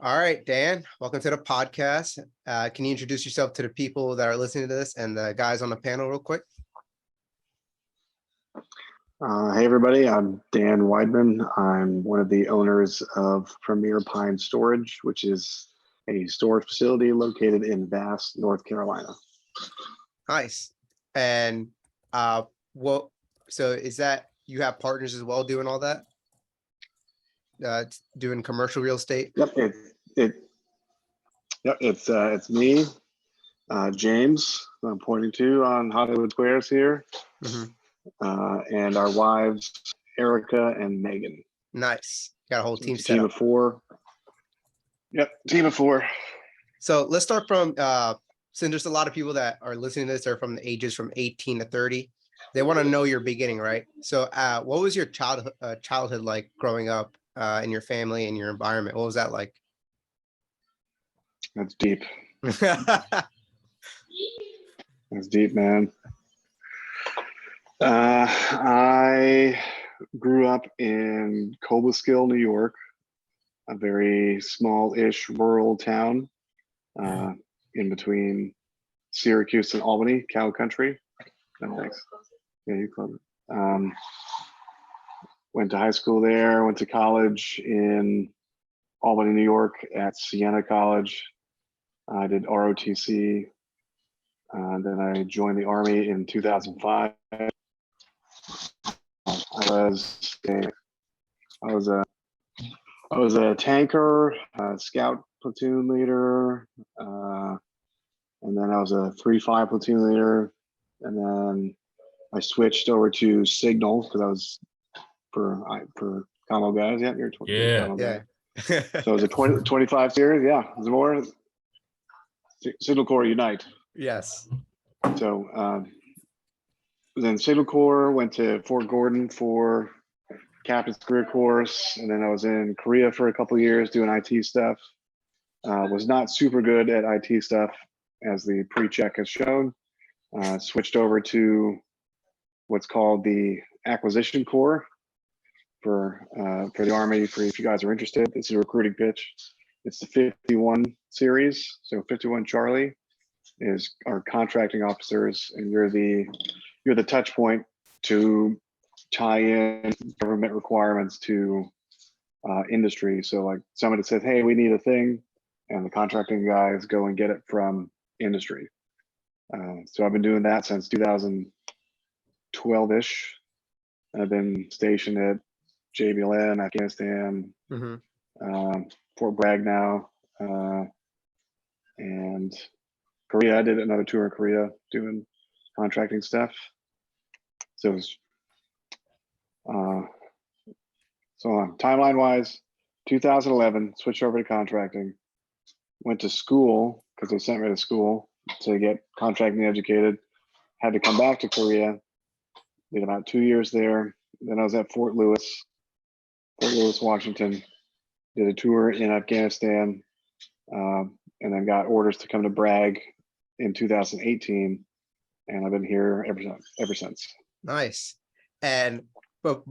All right, Dan, welcome to the podcast. Can you introduce yourself to the people that are listening to this and the guys on the panel real quick? Hey everybody, I'm Dan Weidman. I'm one of the owners of Premier Pine Storage, which is a storage facility located in Vass, North Carolina. Nice. And so is that you have partners as well doing all that? Doing commercial real estate? Yep, it's me, James, who I'm pointing to on Hollywood Squares here, and our wives, Erica and Megan. Nice. Got a whole team set Team up. of four. Yep, team of four. So let's start from since there's a lot of people that are listening to this are from the ages from 18 to 30. They want to know your beginning, right? So what was your childhood like growing up in your family and your environment? What was that like? That's deep. That's deep, man. I grew up in Cobleskill, New York, a very small-ish rural town in between Syracuse and Albany, cow country. No, thanks. Yeah, you close it. Went to high school there, went to college in Albany, New York at Siena College. I did ROTC. Then I joined the Army in 2005. I was a tanker, scout platoon leader, and then I was a 3-5 platoon leader, and then I switched over to Signal because I was for combo guys. Yeah, you're 20. Yeah. So it was a 25 series. Yeah, it was more Signal Corps Unite. Yes. So then Signal Corps, went to Fort Gordon for captain's career course, and then I was in Korea for a couple of years doing IT stuff. Was not super good at IT stuff, as the pre-check has shown. Switched over to what's called the Acquisition Corps for the Army. For if you guys are interested, this is a recruiting pitch. It's the 51 series. So 51 Charlie is our contracting officers, and you're the touch point to tie in government requirements to industry. So like somebody says, hey, we need a thing, and the contracting guys go and get it from industry. So I've been doing that since 2012-ish. I've been stationed at JBLN, Afghanistan, Fort Bragg now, and Korea. I did another tour in Korea doing contracting stuff. So it was, timeline wise, 2011, switched over to contracting, went to school because they sent me to school to get contracting educated, had to come back to Korea, did about 2 years there. Then I was at Fort Lewis, Washington, did a tour in Afghanistan, and then got orders to come to Bragg in 2018, and I've been here ever since. Nice. And but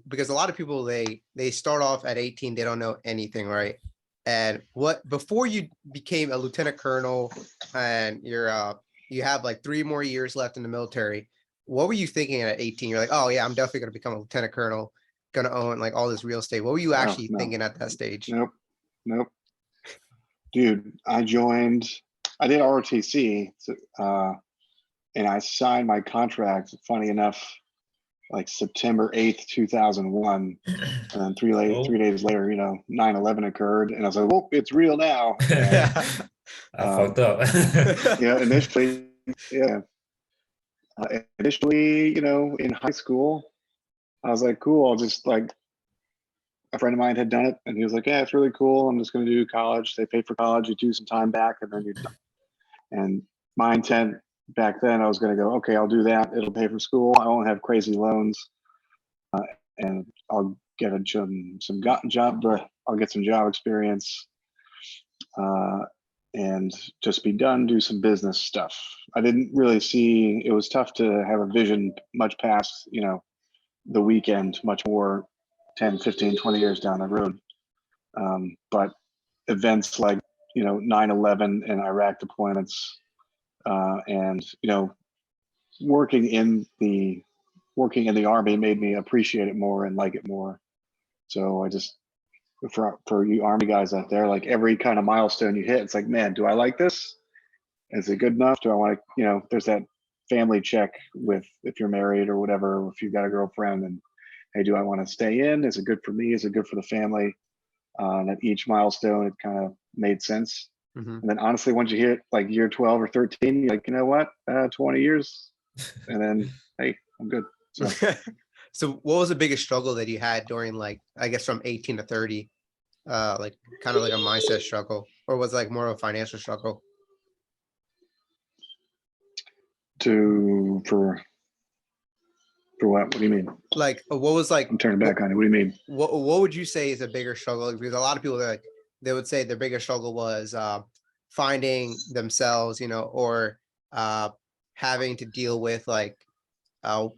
because a lot of people they start off at 18, they don't know anything, right? And before you became a lieutenant colonel and you have like 3 more years left in the military, what were you thinking at 18? You're like, oh yeah, I'm definitely gonna become a lieutenant colonel, gonna own like all this real estate. What were you actually thinking at that stage? Nope. Dude, I did ROTC, and I signed my contract, funny enough, like September 8th, 2001. And then 3 days later, 9/11 occurred, and I was like, "Whoa, it's real now." And, I fucked up. initially, in high school, I was like, "Cool." I'll just like, a friend of mine had done it, and he was like, "Yeah, it's really cool. I'm just going to do college. They pay for college. You do some time back, and then you're done." And my intent back then, I was going to go, okay, I'll do that. It'll pay for school. I won't have crazy loans, and I'll get some job experience, and just be done. Do some business stuff. I didn't really see. It was tough to have a vision much past, the weekend, much more 10, 15, 20 years down the road. But events like, 9/11 and Iraq deployments, and, working in the army made me appreciate it more and like it more. So I just, for you army guys out there, like every kind of milestone you hit, it's like, man, do I like this? Is it good enough? Do I want to, there's that family check with, if you're married or whatever, or if you've got a girlfriend, and hey, do I want to stay in? Is it good for me? Is it good for the family? And at each milestone, it kind of made sense. Mhm. And then honestly, once you hit like year 12 or 13, you're like, you know what, 20 years. And then, hey, I'm good. So So what was the biggest struggle that you had during, like, I guess from 18 to 30? Like kind of like a mindset struggle, or was it like more of a financial struggle? for what? What do you mean? Like what was like I'm turning back on you. What do you mean? what would you say is a bigger struggle? Because a lot of people, like, they would say their biggest struggle was finding themselves, or uh having to deal with like a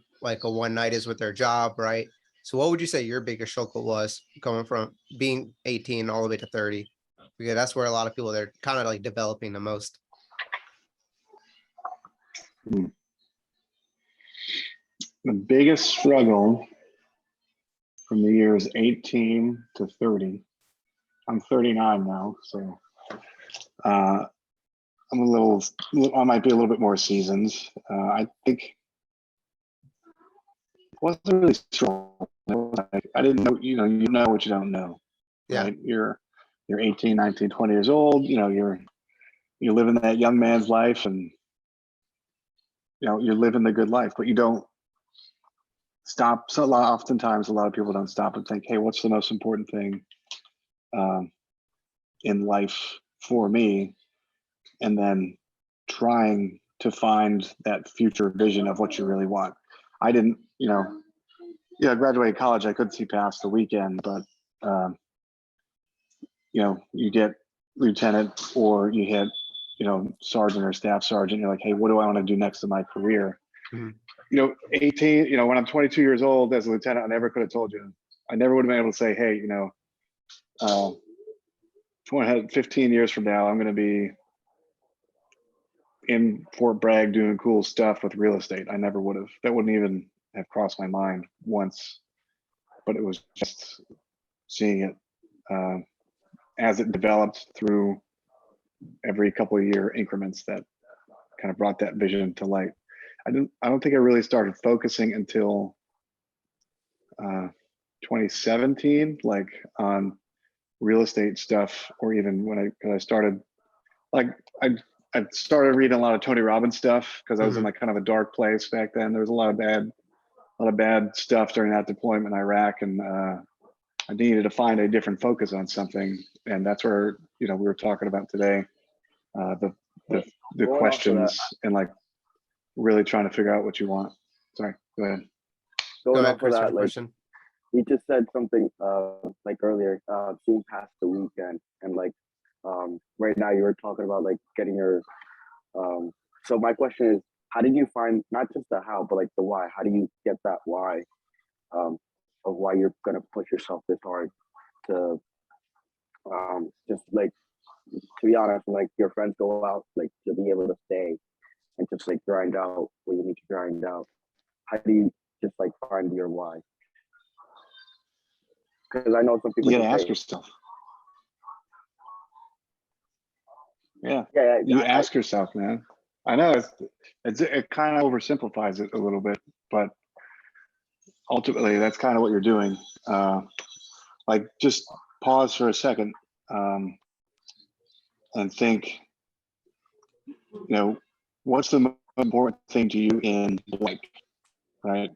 one night is with their job, right? So what would you say your biggest struggle was coming from being 18 all the way to 30? Because that's where a lot of people, they're kind of like developing the most. The biggest struggle from the years 18 to 30. I'm 39 now, so I'm I might be a little bit more seasoned. I think it wasn't really strong. I didn't know, you know what you don't know, Yeah. right? You're 18, 19, 20 years old, you're living that young man's life, and you're living the good life, but you don't stop. So oftentimes a lot of people don't stop and think, hey, what's the most important thing in life for me? And then trying to find that future vision of what you really want. I didn't, I graduated college, I couldn't see past the weekend, but you get lieutenant, or you hit, sergeant or staff sergeant. You're like, hey, what do I want to do next in my career? Mhm. 18, when I'm 22 years old as a lieutenant, I never could have told you. I never would have been able to say, hey, 15 years from now, I'm going to be in Fort Bragg doing cool stuff with real estate. I never would have. That wouldn't even have crossed my mind once. But it was just seeing it as it developed through every couple of year increments that kind of brought that vision to light. I don't think I really started focusing until 2017, like on real estate stuff, or even when I started, like I started reading a lot of Tony Robbins stuff, because I was in like kind of a dark place back then. There was a lot of bad stuff during that deployment in Iraq, and I needed to find a different focus on something, and that's where we were talking about today, the questions, and like really trying to figure out what you want. Sorry, go ahead. Go Going ahead, off of Chris, with that, your like question. he just said something like earlier, seeing past the weekend, and like right now you were talking about like getting your so my question is, how did you find not just the how, but like the why? How do you get that why of why you're gonna push yourself this hard to just like, to be honest, like your friends go out like to be able to stay and just like grind out what you need to grind out? How do you just like find your why? Because I know some people You gotta just ask say, yourself. Yeah, yeah, you ask yourself, man. I know it kind of oversimplifies it a little bit, but ultimately that's kind of what you're doing. Like, just pause for a second and think, what's the most important thing to you in blank, right?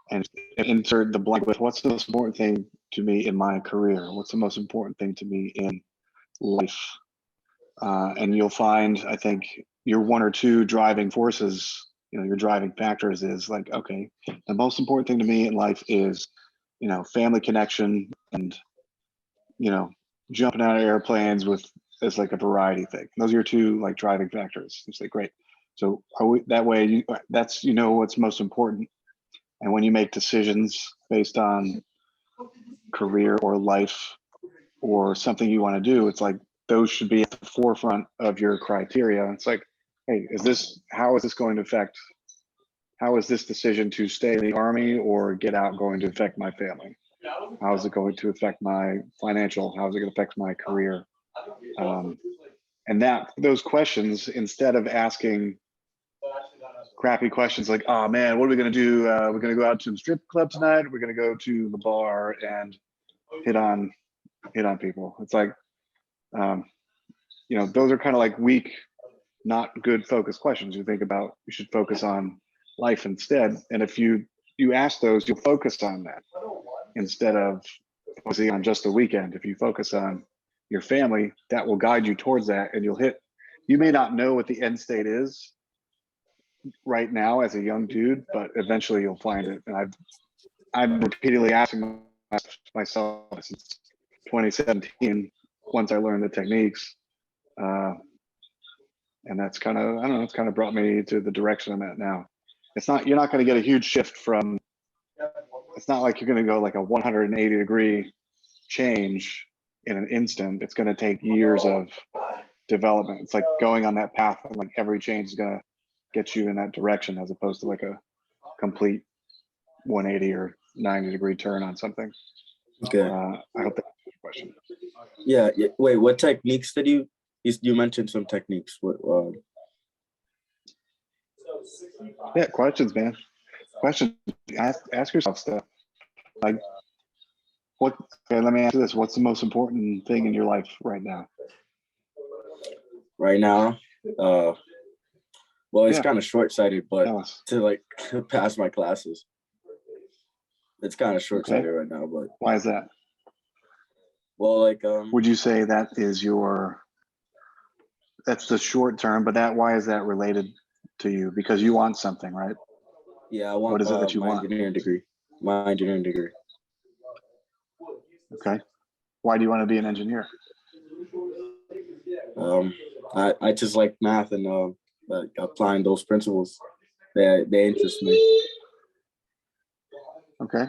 And insert the blank with, what's the most important thing to me in my career? What's the most important thing to me in life? And you'll find, I think, your one or two driving forces, your driving factors is like, okay, the most important thing to me in life is, family connection, and, jumping out of airplanes with, as like a variety thing. Those are your two like driving factors. It's like, great. So that way that's, what's most important. And when you make decisions based on career or life, or something you want to do, it's like those should be at the forefront of your criteria. It's like, hey, how is this going to affect, how is this decision to stay in the Army or get out going to affect my family? How is it going to affect my financial? How is it going to affect my career? And those questions, instead of asking crappy questions like, oh man, what are we going to do? We're going to go out to the strip club tonight. We're going to go to the bar and hit on people. It's like, those are kind of like weak, not good focused questions. You should focus on life instead. And if you ask those, you'll focus on that instead of focusing on just the weekend. If you focus on your family, that will guide you towards that, and you may not know what the end state is right now as a young dude, but eventually you'll find it. And I'm repeatedly asking myself since 2017, once I learned the techniques. And that's kind of, I don't know, it's kind of brought me to the direction I'm at now. You're not going to get a huge shift from, it's not like you're going to go like a 180 degree change in an instant. It's going to take years of development. It's like going on that path, and like every change is going to get you in that direction, as opposed to like a complete 180 or 90 degree turn on something. Okay. I hope that's a good question. Yeah. Wait, what techniques did you mentioned some techniques? What? Yeah, questions, man. Questions. Ask yourself stuff. Like, okay, let me ask you this. What's the most important thing in your life right now? Right now, well, it's Yeah. kind of short-sighted, but Tell us. to like pass my classes. It's kind of short-sighted right now, but Why is that? well, like Would you say that's the short term, but why is that related to you? Because you want something, right? yeah, I want What is it that you my want? engineering degree. My engineering degree. Okay. Why do you want to be an engineer? I just like math and like applying those principles. They interest me. Okay.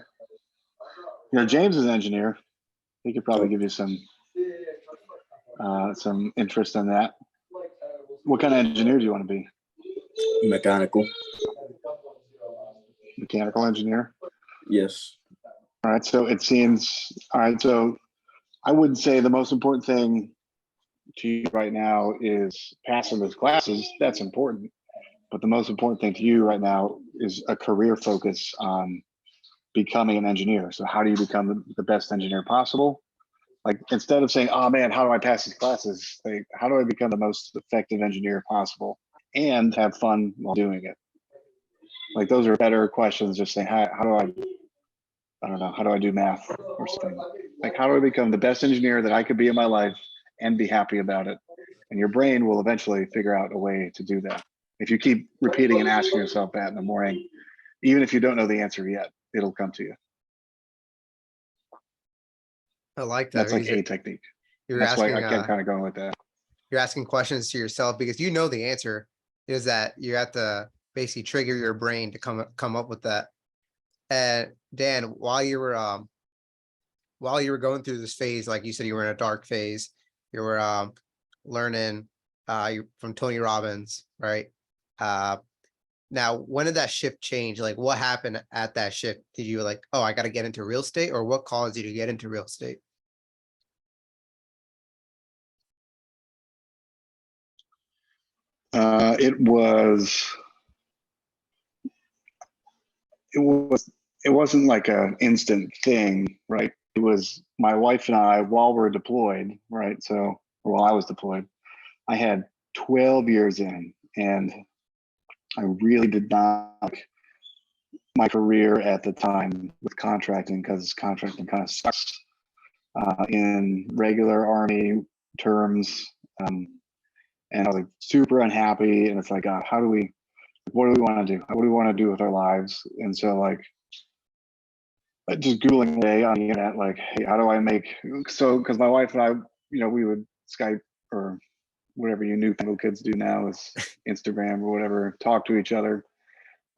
James is an engineer. He could probably give you some interest in that. What kind of engineer do you want to be? Mechanical. Mechanical engineer? Yes. All right. So it seems, all right. So I would say the most important thing to you right now is passing those classes. That's important. But the most important thing to you right now is a career focus on becoming an engineer. So how do you become the best engineer possible? Like, instead of saying, oh man, how do I pass these classes? Like, how do I become the most effective engineer possible and have fun while doing it? Like, those are better questions. Just saying, how do I don't know, how do I do math or something? Like, how do I become the best engineer that I could be in my life and be happy about it? And your brain will eventually figure out a way to do that. If you keep repeating and asking yourself that in the morning, even if you don't know the answer yet, it'll come to you. I like that. That's like a technique. You're That's why asking, I kept kind of going with that. you're asking questions to yourself because you know the answer is that you have to basically trigger your brain to come up with that. And Dan, while you were going through this phase, like you said, you were in a dark phase, you were learning from Tony Robbins, right? Now, when did that shift change? Like, what happened at that shift? Did you like, oh, I got to get into real estate, or what caused you to get into real estate? It wasn't like an instant thing, right? It was my wife and I while we're deployed, right? So while I was deployed, I had 12 years in, and I really did not like my career at the time with contracting, because contracting kind of sucks in regular Army terms. And I was like super unhappy. And it's like, what do we want to do? What do we want to do with our lives? And so, like, just Googling away on the internet, like, hey, how do I make, so, because my wife and I, we would Skype or whatever you newfangled kids do now is Instagram or whatever, talk to each other.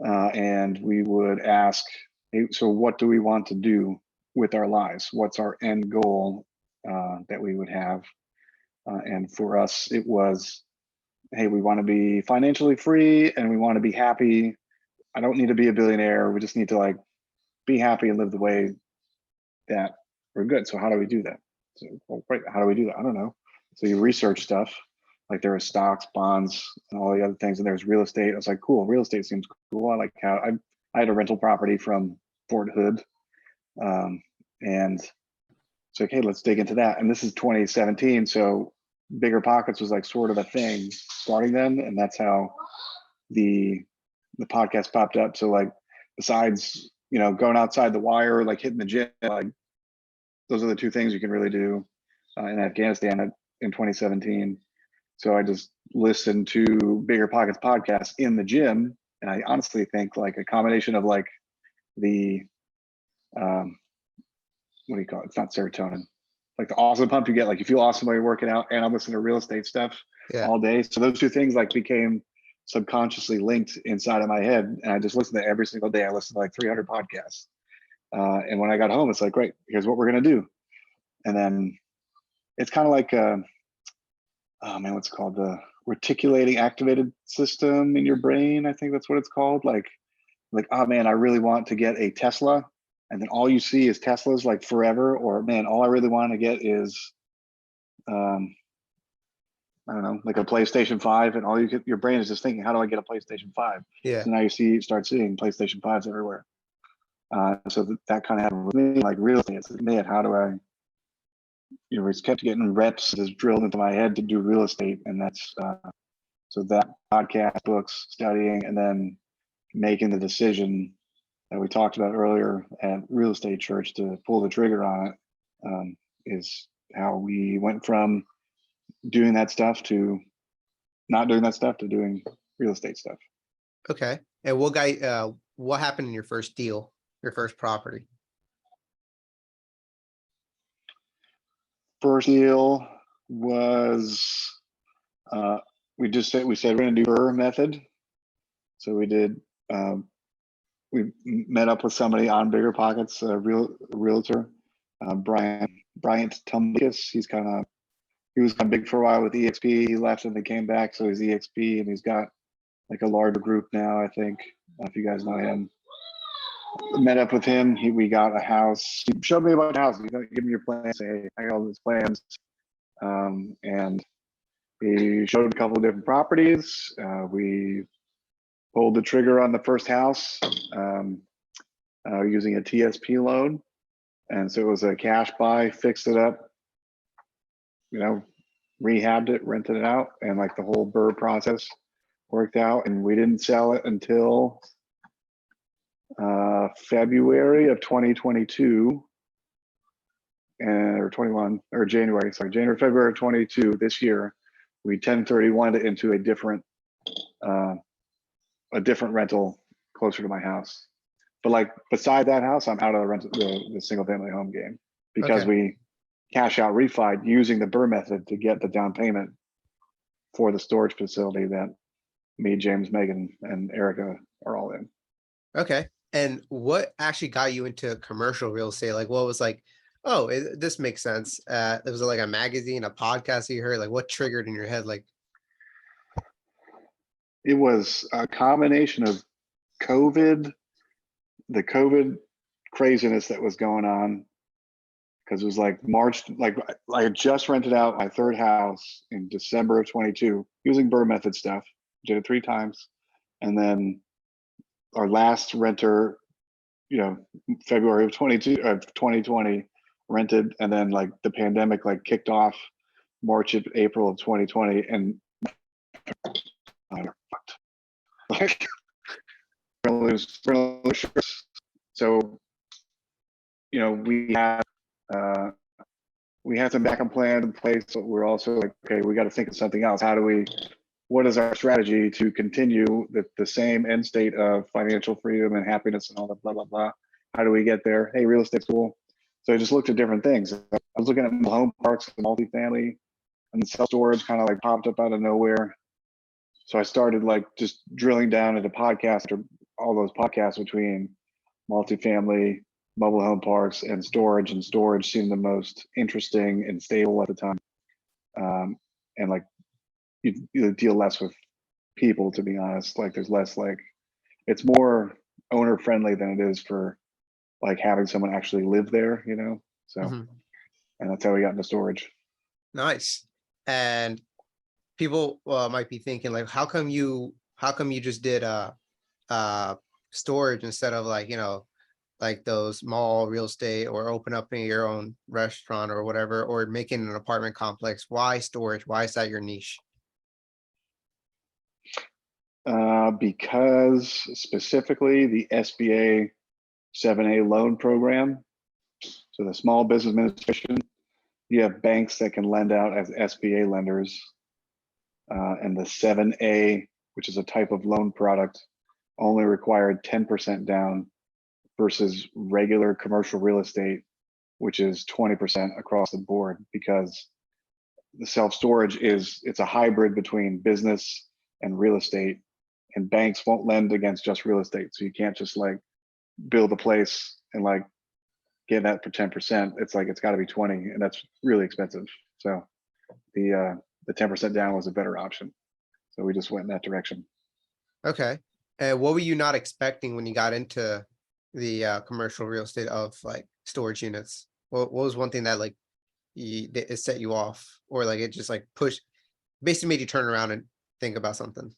And we would ask, hey, so what do we want to do with our lives? What's our end goal? that we would have. And for us, it was, hey, we want to be financially free and we want to be happy. I don't need to be a billionaire. We just need to like be happy and live the way that we're good. So how do we do that? So, well, right, how do we do that? I don't know. So you research stuff, like there was stocks, bonds, and all the other things, and there's real estate. I was like, cool, real estate seems cool. I like how I had a rental property from Fort Hood, and it's like, hey, let's dig into that. And this is 2017, so Bigger Pockets was like sort of a thing starting then, and that's how the podcast popped up. So like, besides going outside the wire, like hitting the gym, like those are the two things you can really do in Afghanistan in 2017. So I just listened to Bigger Pockets podcast in the gym, and I honestly think like a combination of like the what do you call it? It's not serotonin, like the awesome pump you get, like you feel awesome while you're working out, and I'm listening to real estate stuff all day. So those two things like became subconsciously linked inside of my head, and I just listened to every single day. I listened to like 300 podcasts, and when I got home, it's like, great, here's what we're gonna do. And then it's kind of like oh man, what's it called, the reticulating activated system in your brain, I think that's what it's called. Like oh man, I really want to get a Tesla, and then all you see is Teslas like forever. Or man, all I really want to get is I don't know, like a PlayStation 5, and all your brain is just thinking, how do I get a PlayStation 5? Yeah. So now you start seeing PlayStation 5s everywhere. So that kind of happened with me, like real estate. It's like, man, how do I, we just kept getting reps just drilled into my head to do real estate. And that's, so that podcast, books, studying, and then making the decision that we talked about earlier at Real Estate Church to pull the trigger on it, is how we went from doing that stuff to not doing that stuff to doing real estate stuff. Okay. And what happened in your first deal, your first property? First deal was, we said we're gonna do BRRRR method. So we did, we met up with somebody on Bigger Pockets, a realtor, Bryant Tumkus. He was kind of big for a while with EXP. He left and they came back, so he's EXP, and he's got like a larger group now, I think. If you guys know him, met up with him. We got a house. He showed me about the house. Give me your plans. Say, hey, I got all these plans, and he showed a couple of different properties. We pulled the trigger on the first house using a TSP loan, and so it was a cash buy. Fixed it up, rehabbed it, rented it out, and like the whole BRRRR process worked out. And we didn't sell it until February of 2022, or 21, or January, February of 22 this year. We 1031 it into a different rental closer to my house. But like beside that house, I'm out of the single family home game, because we cash out refied using the BRRRR method to get the down payment for the storage facility that me, James, Megan, and Erica are all in. Okay. And what actually got you into commercial real estate? Like, what was like, oh, this makes sense. Was it like a magazine, a podcast you heard? Like, what triggered in your head? Like, it was a combination of the COVID craziness that was going on, because it was like March, like I had just rented out my third house in December of 22 using BRRRR method stuff. Did it 3 times, and then our last renter, February of 2020 rented, and then like the pandemic like kicked off March of April of 2020, and like so we had some backup plan in place, but we're also like, okay, we got to think of something else. What is our strategy to continue the same end state of financial freedom and happiness and all that blah blah blah? How do we get there? Hey, real estate's cool. So I just looked at different things. I was looking at home parks and multifamily, and self-storage kind of like popped up out of nowhere. So I started like just drilling down into podcasts, or all those podcasts between multifamily, mobile home parks and storage seemed the most interesting and stable at the time. And like you deal less with people, to be honest. Like there's less like, it's more owner friendly than it is for like having someone actually live there, you know? So, Mhm. and that's how we got into storage. Nice. And people might be thinking like, how come you just did storage instead of like, like those mall real estate or open up your own restaurant or whatever, or making an apartment complex? Why storage? Why is that your niche? Because specifically the SBA 7A loan program, so the Small Business Administration, you have banks that can lend out as SBA lenders. And the 7A, which is a type of loan product, only required 10% down versus regular commercial real estate, which is 20% across the board, because the self-storage it's a hybrid between business and real estate, and banks won't lend against just real estate. So you can't just like build a place and like get that for 10%. It's like, it's gotta be 20, and that's really expensive. So the 10% down was a better option. So we just went in that direction. Okay. And what were you not expecting when you got into the commercial real estate of like storage units? What was one thing that like it set you off, or like it just like basically made you turn around and think about something?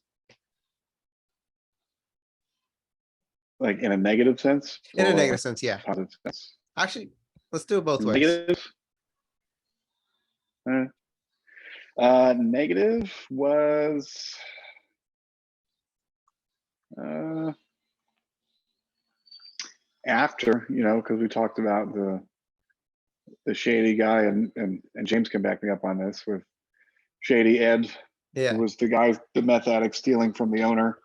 Like in a negative sense? In a or negative sense, yeah. Positive sense? Actually, let's do it both ways. Negative? Negative was after, because we talked about the shady guy, and James can back me up on this, with Shady Ed, Yeah. who was the guy, the meth addict stealing from the owner,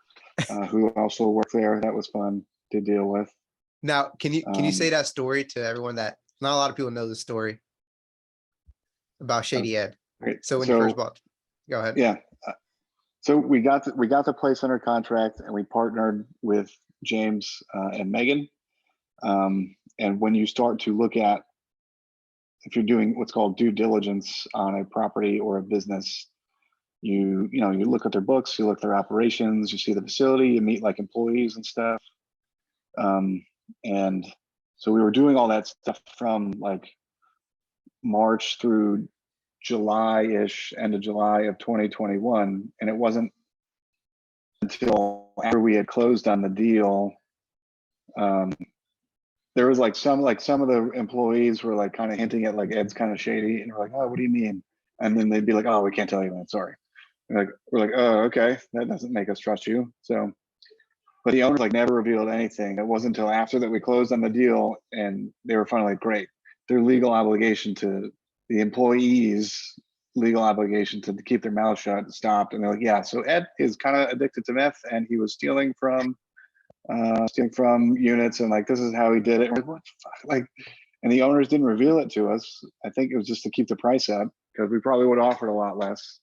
who also worked there. That was fun to deal with. Now, can you say that story to everyone? That not a lot of people know the story about Shady Ed. Right. So when you first bought, go ahead. Yeah. So we got the place under contract, and we partnered with James and Megan. And when you start to look at, if you're doing what's called due diligence on a property or a business, you look at their books, you look at their operations, you see the facility, you meet like employees and stuff. And so we were doing all that stuff from like March through July-ish, end of July of 2021. And it wasn't until after we had closed on the deal, there was like some of the employees were like kind of hinting at like Ed's kind of shady, and we're like, oh, what do you mean? And then they'd be like, oh, we can't tell you that, sorry. And we're like, oh, okay, that doesn't make us trust you. So, but the owners like never revealed anything. It wasn't until after that we closed on the deal, and they were finally like, great. Their legal obligation to the employees, legal obligation to keep their mouth shut stopped. And they're like, yeah, so Ed is kind of addicted to meth, and he was stealing from units, and like, this is how he did it. Like, what the fuck? Like, and the owners didn't reveal it to us. I think it was just to keep the price up, because we probably would have offered a lot less.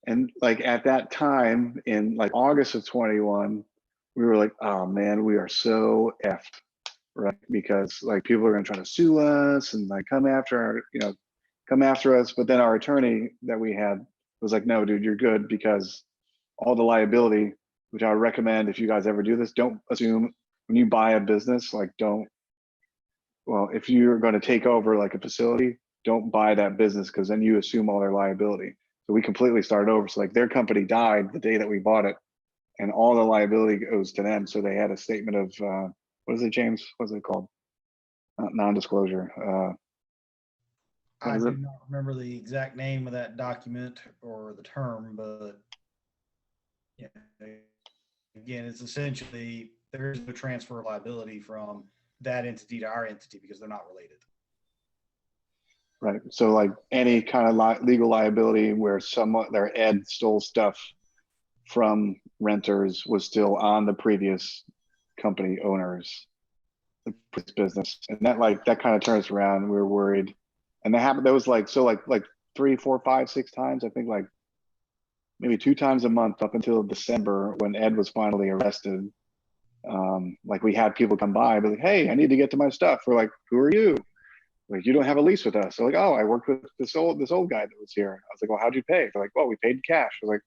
And like at that time in like August of 21, we were like, oh man, we are so effed, right? Because like people are gonna try to sue us and like come after us. But then our attorney that we had was like, no, dude, you're good, because all the liability, which I would recommend if you guys ever do this, don't assume when you buy a business, like if you're going to take over like a facility, don't buy that business, because then you assume all their liability. So we completely started over. So like their company died the day that we bought it, and all the liability goes to them. So they had a statement of, what is it, James? What's it called? Non-disclosure. I do not remember the exact name of that document or the term, but yeah, again, it's essentially there is no transfer of liability from that entity to our entity because they're not related. Right. So like any kind of legal liability where their Ed stole stuff from renters was still on the previous company owners, the business. And that kind of turns around, and we were worried. And that happened. That was like 3, 4, 5, 6 times, I think, like maybe 2 times a month up until December, when Ed was finally arrested. Like we had people come by, be like, "Hey, I need to get to my stuff." We're like, "Who are you?" Like, "You don't have a lease with us." They're like, "Oh, I worked with this old guy that was here." I was like, "Well, how'd you pay?" They're like, "Well, we paid cash." I was like,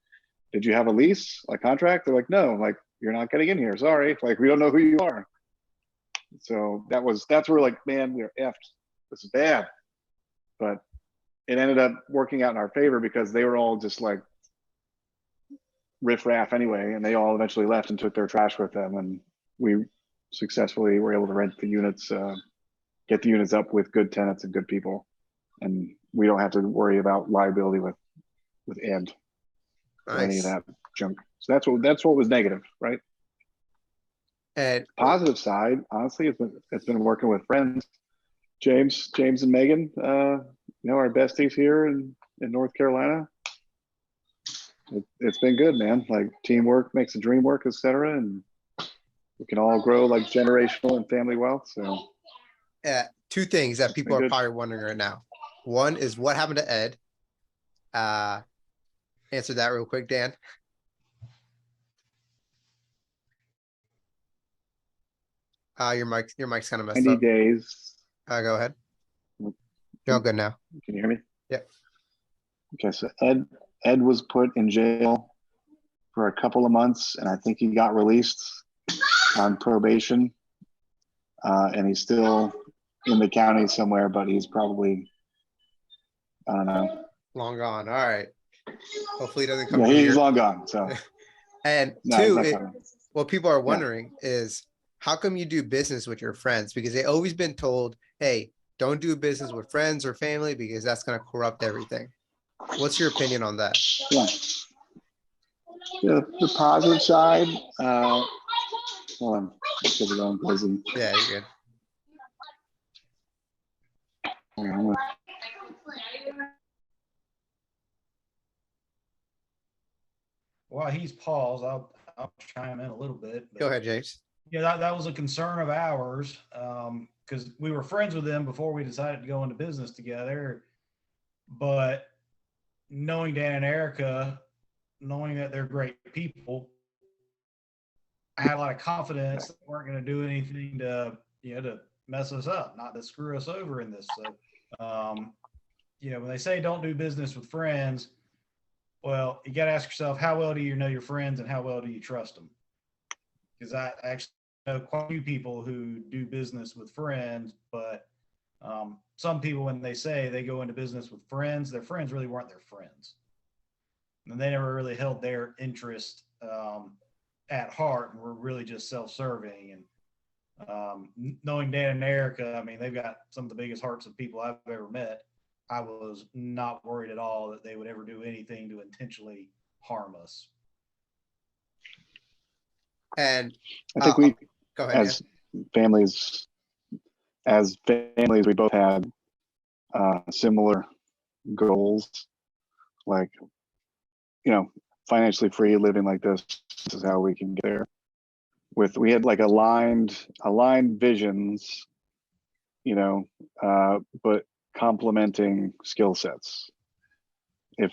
"Did you have a lease, like contract?" They're like, "No." I'm like, "You're not getting in here. Sorry. Like, we don't know who you are." So that's where like, man, we're effed. This is bad. But it ended up working out in our favor because they were all just like riffraff anyway, and they all eventually left and took their trash with them, and we successfully were able to rent the units, get the units up with good tenants and good people, and we don't have to worry about liability with Ed or any of Nice. that junk. So that's what was negative, right? And Positive side, honestly, it's been working with friends. James and Megan, our besties here in North Carolina. It's been good, man. Like, teamwork makes the dream work, etc. And we can all grow like generational and family wealth. So two things that people are good. probably wondering right now. One is what happened to Ed? Answer that real quick, Dan. Your mic's kind of messed 90 up. days. Go ahead. You're all good now. Can you hear me? Yep. Okay, so Ed was put in jail for a couple of months, and I think he got released on probation. And he's still in the county somewhere, but he's probably, I don't know. Long gone. All right. Hopefully he doesn't come Yeah, from he's here. long gone. So And no, he's two, not coming. what people are wondering is how come you do business with your friends? Because they always been told, hey, don't do business with friends or family because that's going to corrupt everything. What's your opinion on that? Yeah. The positive side, hold on, because I'm busy. Yeah, you're good. While he's paused, I'll chime in a little bit. Go ahead, James. Yeah, that was a concern of ours because we were friends with them before we decided to go into business together. But knowing Dan and Erica, knowing that they're great people, I had a lot of confidence that they weren't going to do anything to mess us up, not to screw us over in this. So, when they say don't do business with friends, well, you got to ask yourself, how well do you know your friends and how well do you trust them? Because I actually know quite a few people who do business with friends, but some people, when they say they go into business with friends, their friends really weren't their friends. And they never really held their interest at heart and were really just self-serving. And knowing Dan and Erica, I mean, they've got some of the biggest hearts of people I've ever met. I was not worried at all that they would ever do anything to intentionally harm us. And I think we, go ahead. as families, we both had similar goals, like, financially free, living like this is how we can get there. We had like aligned visions, but complementing skill sets. If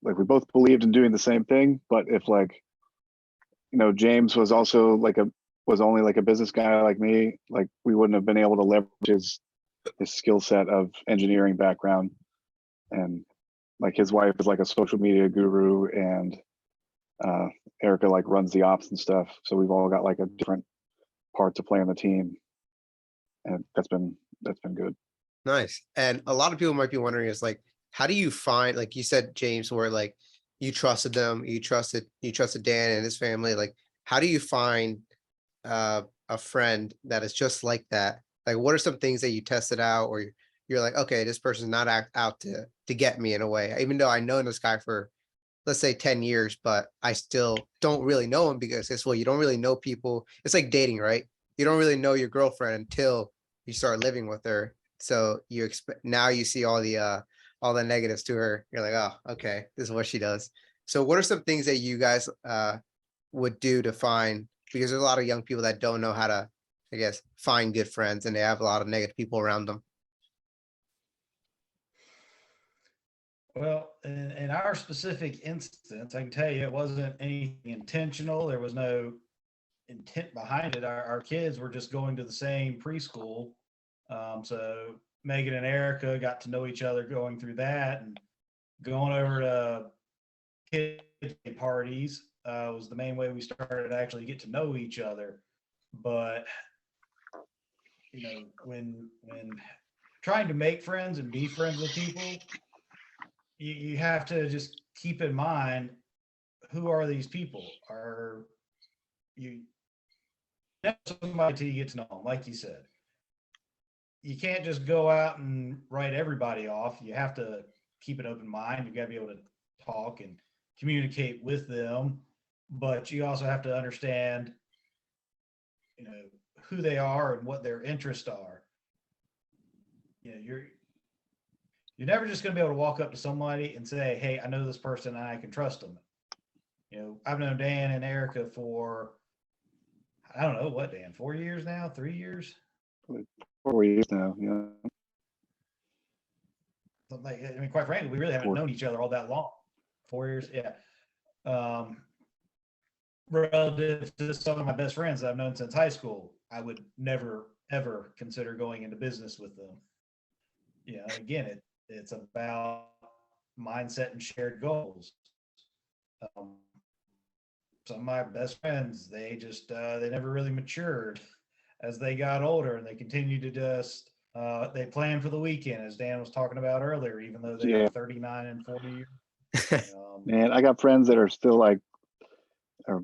like we both believed in doing the same thing, but if like, James was also was only like a business guy like me, like we wouldn't have been able to leverage his skill set of engineering background. And like his wife is like a social media guru, and Erica like runs the ops and stuff. So we've all got like a different part to play on the team, and that's been good. Nice. And a lot of people might be wondering is like, how do you find, like you said, James, where like you trusted them, you trusted Dan and his family. Like, how do you find a friend that is just like that? Like, what are some things that you tested out, or you're like, okay, this person's not out to get me in a way, even though I know this guy for, let's say 10 years, but I still don't really know him because it's, well, you don't really know people. It's like dating, right? You don't really know your girlfriend until you start living with her. So you expect, now you see all the negatives to her. You're like, oh, okay, this is what she does. So what are some things that you guys would do to find, because there's a lot of young people that don't know how to, I guess, find good friends, and they have a lot of negative people around them. Well, in our specific instance, I can tell you it wasn't anything intentional. There was no intent behind it. Our kids were just going to the same preschool. So Megan and Erica got to know each other going through that, and going over to kid parties was the main way we started to actually get to know each other. But you know, when trying to make friends and be friends with people, you have to just keep in mind, who are these people? Are you know somebody till you get to know them? Like you said, you can't just go out and write everybody off. You have to keep an open mind. You got to be able to talk and communicate with them, but you also have to understand, you know, who they are and what their interests are. You know, you're never just going to be able to walk up to somebody and say, "Hey, I know this person and I can trust them." You know, I've known Dan and Erica for, I don't know what, Dan, 4 years now, 3 years. 4 years now. Yeah. Like, I mean, quite frankly, we really haven't 4. known each other all that long. 4 years, yeah. Relative to some of my best friends that I've known since high school, I would never ever consider going into business with them. You know, again, it's about mindset and shared goals. Some of my best friends, they just they never really matured as they got older, and they continued to just they plan for the weekend, as Dan was talking about earlier, even though they are 39 and 40 years. Man, I got friends that are still like are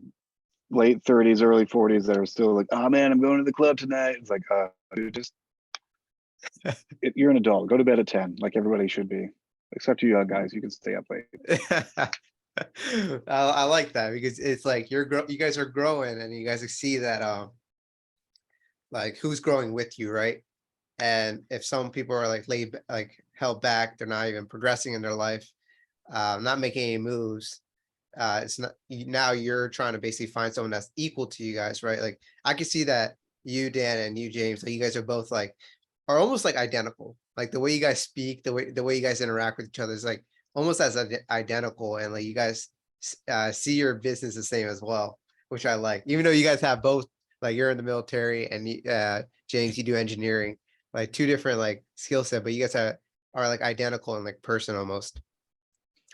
late 30s, early 40s that are still like, "Oh man, I'm going to the club tonight." It's like, dude, just you're an adult. Go to bed at 10, like everybody should be. Except you young guys, you can stay up late. I like that, because it's like you guys are growing, and you guys see that like who's growing with you, right? And if some people are like held back, they're not even progressing in their life, not making any moves. It's not, now you're trying to basically find someone that's equal to you guys, right? Like I can see that you, Dan, and you, James, like you guys are both are almost like identical. Like the way you guys speak, the way you guys interact with each other is like almost as identical, and like you guys see your business the same as well, which I like. Even though you guys have both, like you're in the military, and James, you do engineering, like two different like skill set, but you guys are like identical in like person almost.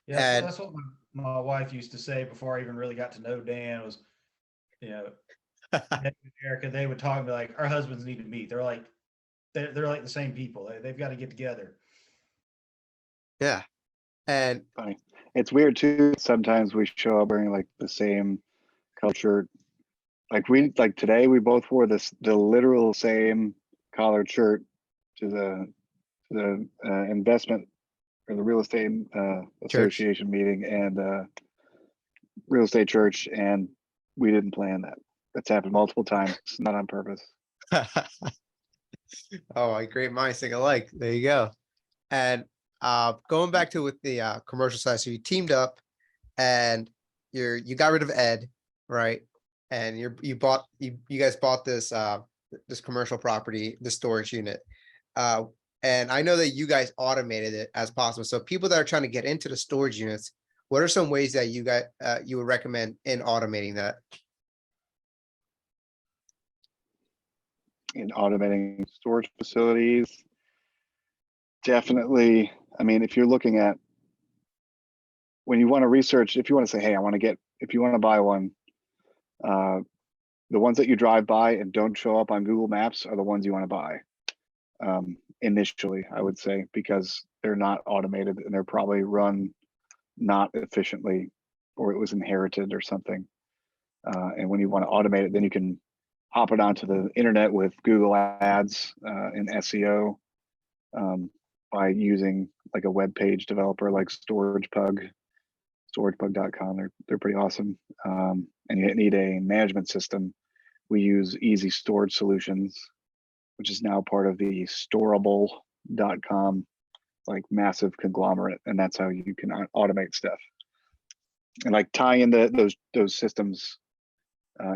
Yeah, And that's what my wife used to say before I even really got to know Dan was, you know, Nick and Erica, they would talk and be like, our husbands need to meet. They're like the same people. They've got to get together. yeah, and Funny. It's weird too. Sometimes we show up wearing like the same color. Like today, we both wore the literal same collared shirt to the investment or the real estate association meeting and real estate church, and we didn't plan that. That's happened multiple times, not on purpose. oh, my great minds think alike. There you go. And going back to with the commercial side, so you teamed up, and you got rid of Ed, right? And you guys bought this this commercial property, the storage unit. And I know that you guys automated it as possible. So people that are trying to get into the storage units, what are some ways that you would recommend in automating that? In automating storage facilities, definitely. I mean, if you're looking at when you want to research, if you want to say, hey, if you want to buy one, the ones that you drive by and don't show up on Google Maps are the ones you want to buy. Initially, I would say, because they're not automated and they're probably run not efficiently, or it was inherited or something. And when you want to automate it, then you can hop it onto the internet with Google Ads and SEO by using like a web page developer like storagepug.com. They're pretty awesome. And you need a management system. We use Easy Storage Solutions, which is now part of the storable.com, like massive conglomerate, and that's how you can automate stuff. And like tying in those systems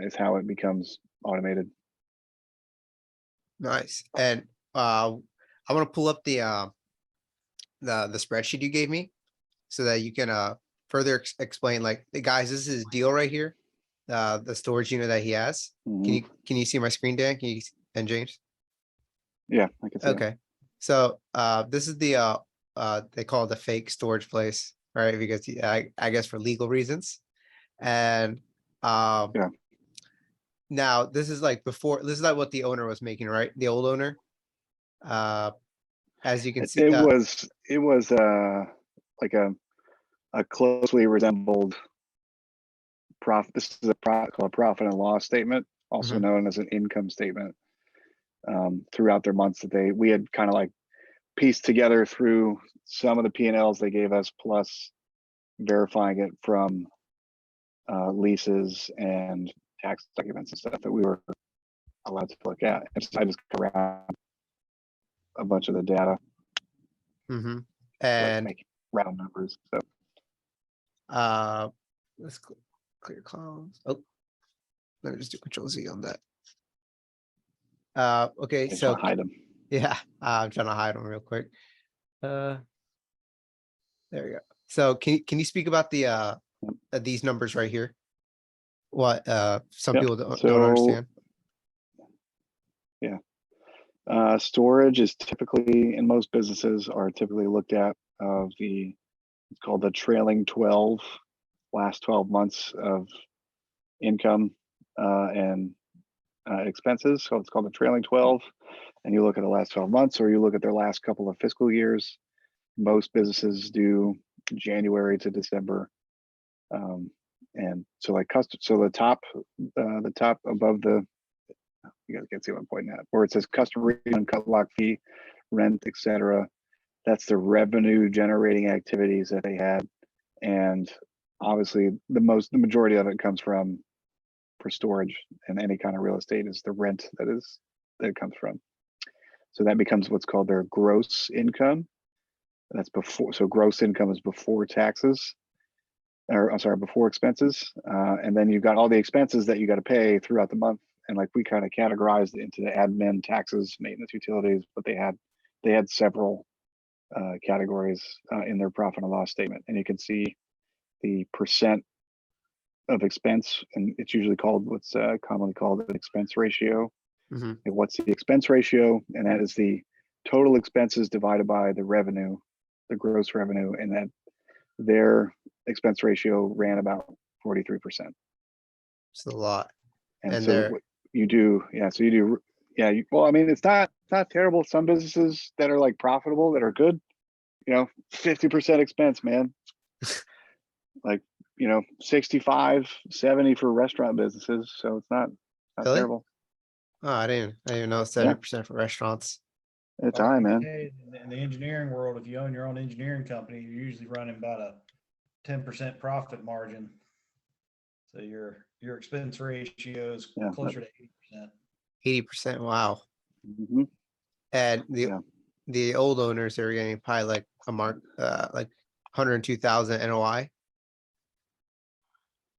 is how it becomes automated. Nice. And I want to pull up the spreadsheet you gave me, so that you can further explain, like, hey, guys, this is a deal right here. the storage unit that he has. Mhm. Can you see my screen, Dan? And James? Yeah, I can see it. Okay, so this is the they call it the fake storage place, right? Because I guess for legal reasons. And Yeah. now this is like before, this is like what the owner was making, right? The old owner. As you can see, It was like a closely resembled profit. This is called a profit and loss statement, also Mhm. known as an income statement. Throughout their months that we had kind of like pieced together through some of the P&Ls they gave us, plus verifying it from leases and tax documents and stuff that we were allowed to look at. And so I just got around a bunch of the data, Mhm. like And make round numbers. So let's clear columns. Oh, let me just do Control Z on that. Okay, I just so want to hide them. yeah, I'm trying to hide them real quick. There we go. So can you speak about the these numbers right here? What some Yep. people don't So understand. storage is typically, in most businesses, are typically looked at of it's called the trailing 12, last 12 months of income and expenses. So it's called the trailing 12. And you look at the last 12 months, or you look at their last couple of fiscal years. Most businesses do January to December. And so like so the top above you guys can see what I'm pointing at, where it says customer refund, cut lock fee, rent, etc. That's the revenue generating activities that they had. And obviously the majority of it comes from, for storage and any kind of real estate, is the rent that it comes from. So that becomes what's called their gross income. That's before, so gross income is before taxes, or I'm sorry, before expenses. And then you've got all the expenses that you got to pay throughout the month. And like we kind of categorized it into the admin, taxes, maintenance, utilities, but they had several categories in their profit and loss statement. And you can see the percent of expense, and it's usually called what's commonly called an expense ratio. Mhm. And what's the expense ratio? And that is the total expenses divided by the revenue, the gross revenue, and that their expense ratio ran about 43%. It's a lot. And And so they're what you do, well, I mean, it's not terrible. Some businesses that are like profitable, that are good, 50% expense, man. Like, 65, 70 for restaurant businesses. So it's not Really? terrible. Oh, I didn't know 70% for restaurants. It's Well, high, like I man. said, in the engineering world, if you own your own engineering company, you're usually running about a 10% profit margin. So your expense ratio is Yeah, closer to 80%. 80%. Wow. Mhm. And Yeah. the old owners, they were getting probably like a mark like 102,000 NOI.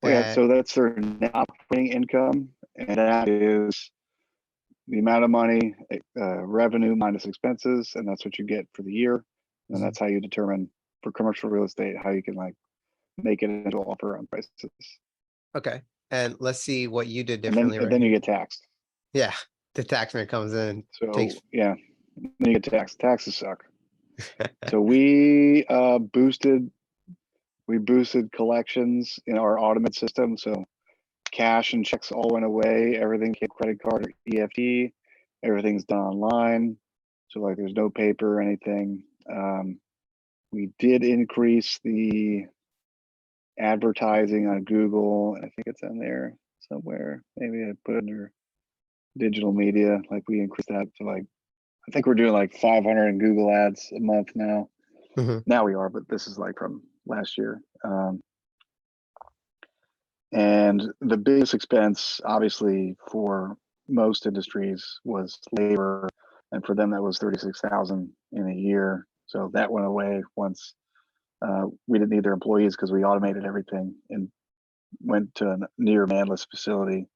Well, yeah, And so that's their net operating income, and that is the amount of money, revenue minus expenses, and that's what you get for the year. And that's how you determine, for commercial real estate, how you can like make it into an offer on prices. okay. And let's see what you did And then, differently right then you here. get taxed. Yeah. The taxman comes in, So takes yeah, then you get taxed. Taxes suck. So we boosted collections in our automated system. So cash and checks all went away. Everything came credit card or EFT. Everything's done online. So like there's no paper or anything. We did increase the advertising on Google. I think it's in there somewhere. Maybe I put it under digital media. Like we increased that to like, I think we're doing like 500 in Google ads a month now. Mhm. Now we are, but this is like from last year. And the biggest expense, obviously, for most industries was labor, and for them that was 36,000 in a year. So that went away once we didn't need their employees because we automated everything and went to a near manless facility.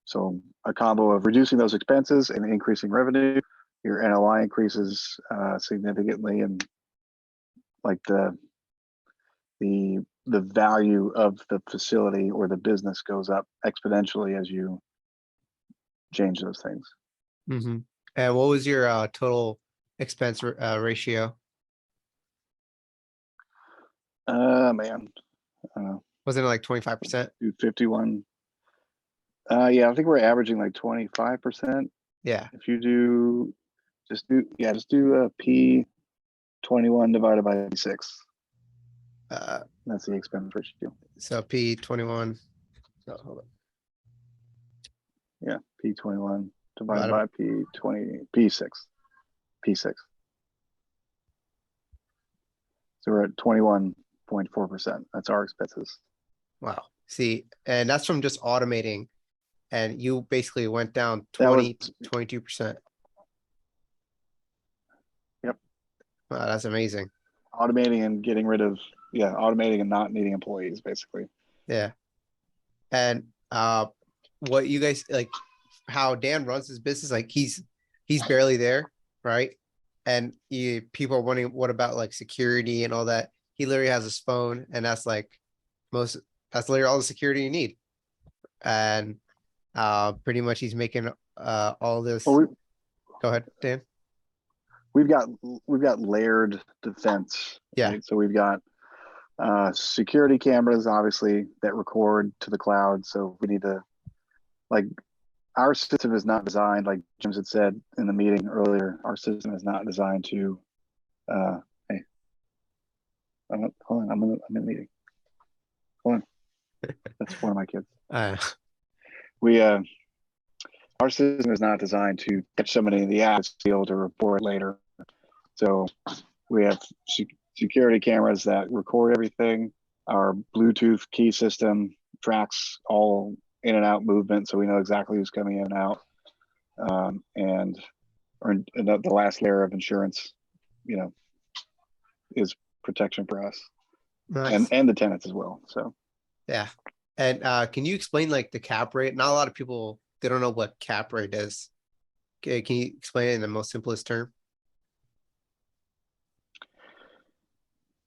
So a combo of reducing those expenses and increasing revenue, your NOI increases significantly, and like the the value of the facility or the business goes up exponentially as you change those things. Mm-hmm. And what was your total expense ratio? Man, Wasn't it like 25%? do 51. Yeah, I think we're averaging like 25%. Yeah. If you do, just do P 21 divided by 6. That's the expense ratio. So P21. No, hold on. Yeah, P 21 divided Divided by P 20, P6. P6. So we're at 21.4%. That's our expenses. Wow. See, and that's from just automating. And you basically went down That was 22%. Yep. Wow, that's amazing. Automating and getting rid of, automating and not needing employees, basically. Yeah. And what you guys like, how Dan runs his business, like he's barely there, right? And people are wondering what about like security and all that. He literally has his phone, and that's like that's literally all the security you need. And pretty much he's making all this. Well, Go ahead, Dan. we've got layered defense. Yeah. Right? So we've got security cameras, obviously, that record to the cloud. So we need to, like, our system is not designed, like James had said in the meeting earlier, our system is not designed to, hey, hold on, I'm in a meeting. Hold on. That's one of my kids. Our system is not designed to catch somebody in the act field to report later. So we have security cameras that record everything. Our Bluetooth key system tracks all in and out movement, so we know exactly who's coming in and out. And the last layer of insurance, is protection for us. Nice. and the tenants as well. So yeah. And can you explain like the cap rate? Not a lot of people, they don't know what cap rate is. Okay, can you explain it in the most simplest term?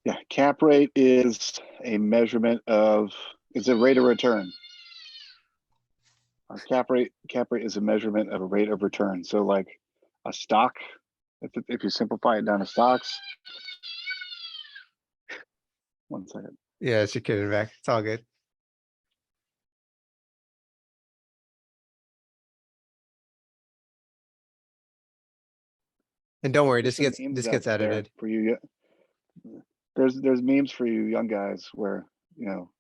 yeah, cap rate is a measurement of, it's a rate of return. Cap rate is a measurement of a rate of return. So like a stock, if you simplify it down to stocks. One second. Yeah, it's your kidding back. It's all good. And don't worry, There's this some memes gets out there edited. for you. There's memes for you young guys where 20%,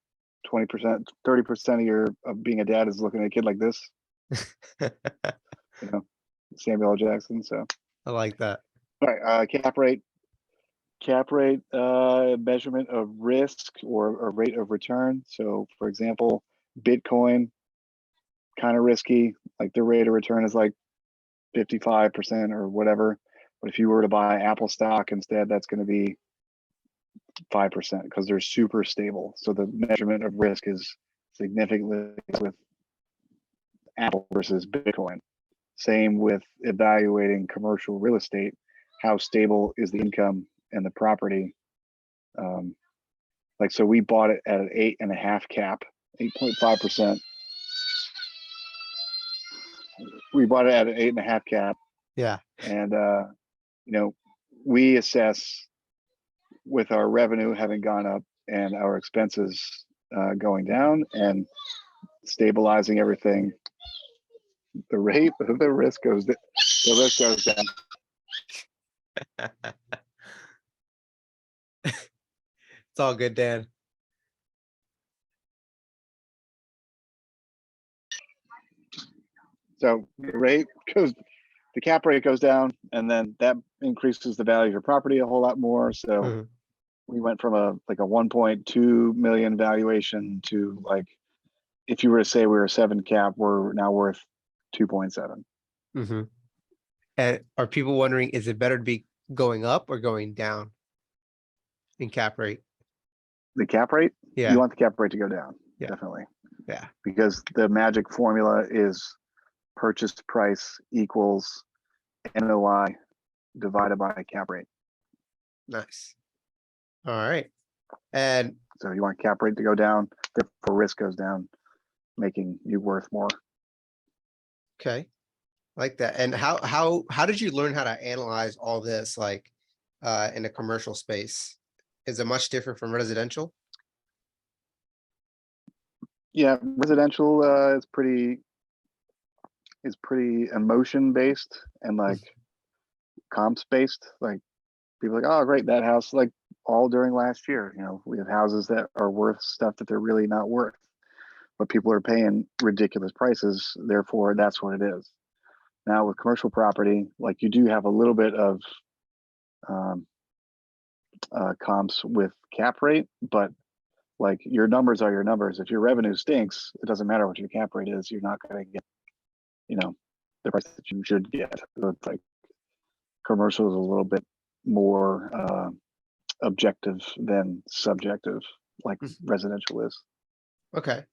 30% of being a dad is looking at a kid like this. Samuel L. Jackson. So I like that. all right, cap rate measurement of risk or a rate of return. So for example, Bitcoin, kind of risky, like the rate of return is like 55% or whatever. But if you were to buy Apple stock instead, that's going to be 5% because they're super stable. So the measurement of risk is significantly with Apple versus Bitcoin. Same with evaluating commercial real estate. How stable is the income and the property? So we bought it at an 8.5 cap, 8.5%. We bought it at an 8.5 cap. Yeah. And we assess with our revenue having gone up and our expenses going down and stabilizing everything. The rate of the risk goes down. The risk goes down. It's all good, Dan. So the cap rate goes down, and then that increases the value of your property a whole lot more. So we went from a 1.2 million valuation to like, if you were to say we were a 7 cap, we're now worth 2.7. Mm-hmm. And are people wondering, is it better to be going up or going down in cap rate? The cap rate? Yeah. You want the cap rate to go down. Yeah. Definitely. Yeah. Because the magic formula is purchase price equals NOI divided by cap rate. Nice. All right. And So you want cap rate to go down, therefore risk goes down, making you worth more. Okay. Like that. And how did you learn how to analyze all this like in a commercial space? Is it much different from residential? Yeah, residential is pretty emotion based and like comps based. Like people are like, oh great, that house, like all during last year, we have houses that are worth stuff that they're really not worth, but people are paying ridiculous prices, therefore that's what it is. Now with commercial property, like you do have a little bit of comps with cap rate, but like your numbers are your numbers. If your revenue stinks, it doesn't matter what your cap rate is, you're not going to get the price that you should get. So it's like commercial is a little bit more objective than subjective, like residential is. Okay.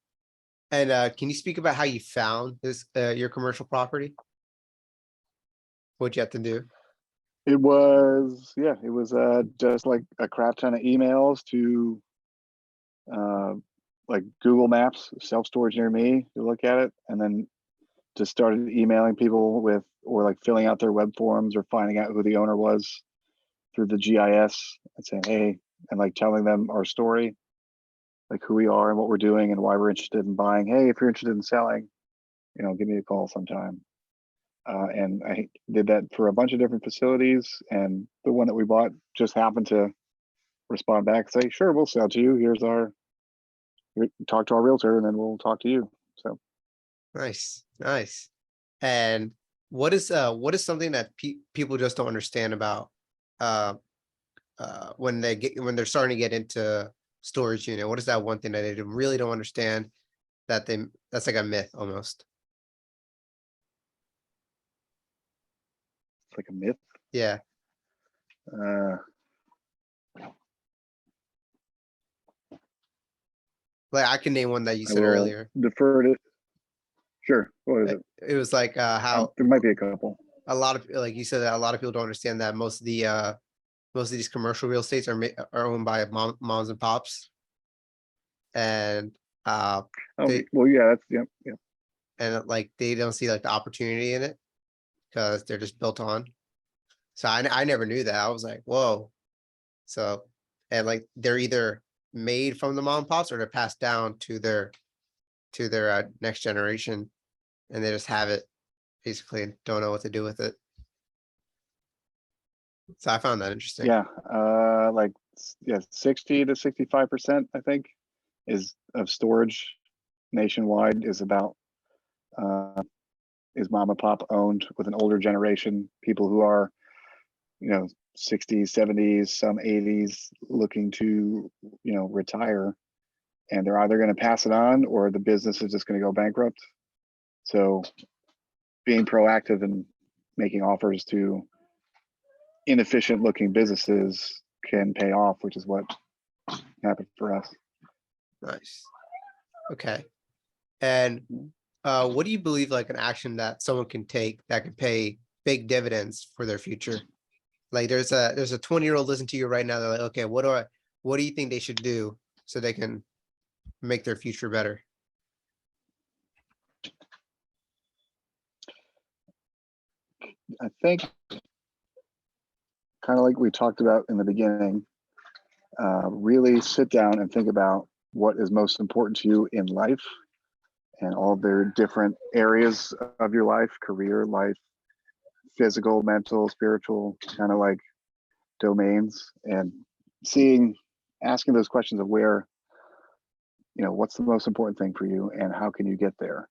And can you speak about how you found this your commercial property? What'd you have to do? It was just like a crap ton of emails to like Google Maps, self-storage near me to look at it, and then just started emailing people with, or like filling out their web forms or finding out who the owner was through the GIS and saying, hey, and like telling them our story, like who we are and what we're doing and why we're interested in buying. Hey, if you're interested in selling, give me a call sometime. And I did that for a bunch of different facilities, and the one that we bought just happened to respond back and say, sure, we'll sell to you. Talk to our realtor and then we'll talk to you. So Nice. And what is something that people just don't understand about when they're starting to get into storage unit? What is that one thing that they really don't understand that's like a myth almost? it's like a myth. Yeah. Like I can name one that you I said will earlier. defer to. Sure. What is it? It was like how There might be a couple. a lot of, like you said, that a lot of people don't understand that most of these commercial real estates are owned by moms and pops. And Oh, they well, yeah, that's yep. and like they don't see like the opportunity in it because they're just built on. So I never knew that. I was like, whoa. So and like they're either made from the mom and pops or they're passed down to their next generation, and they just have it basically and don't know what to do with it. So I found that interesting. Yeah. Like 60 to 65%, I think, is of storage nationwide is about is mom and pop owned with an older generation, people who are 60s, 70s, some 80s, looking to retire, and they're either going to pass it on or the business is just going to go bankrupt. So being proactive and making offers to inefficient looking businesses can pay off, which is what happened for us. Nice. Okay. And what do you believe like an action that someone can take that could pay big dividends for their future? Like there's a 20-year-old listening to you right now. They're like, okay, what do you think they should do so they can make their future better? I think kind of like we talked about in the beginning, really sit down and think about what is most important to you in life and all their different areas of your life, career, life, physical, mental, spiritual, kind of like domains, and asking those questions of where, what's the most important thing for you and how can you get there,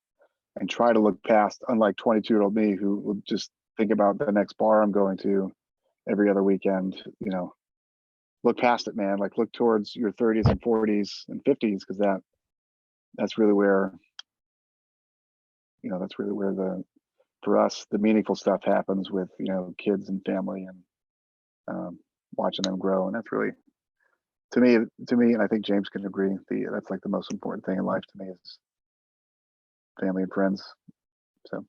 and try to look past, unlike 22-year-old me who would just think about the next bar I'm going to every other weekend. Look past it, man. Like look towards your 30s and 40s and 50s, because that's really where for us the meaningful stuff happens with kids and family and watching them grow. And that's really to me, and I think James can agree, that's like the most important thing in life to me is family and friends. So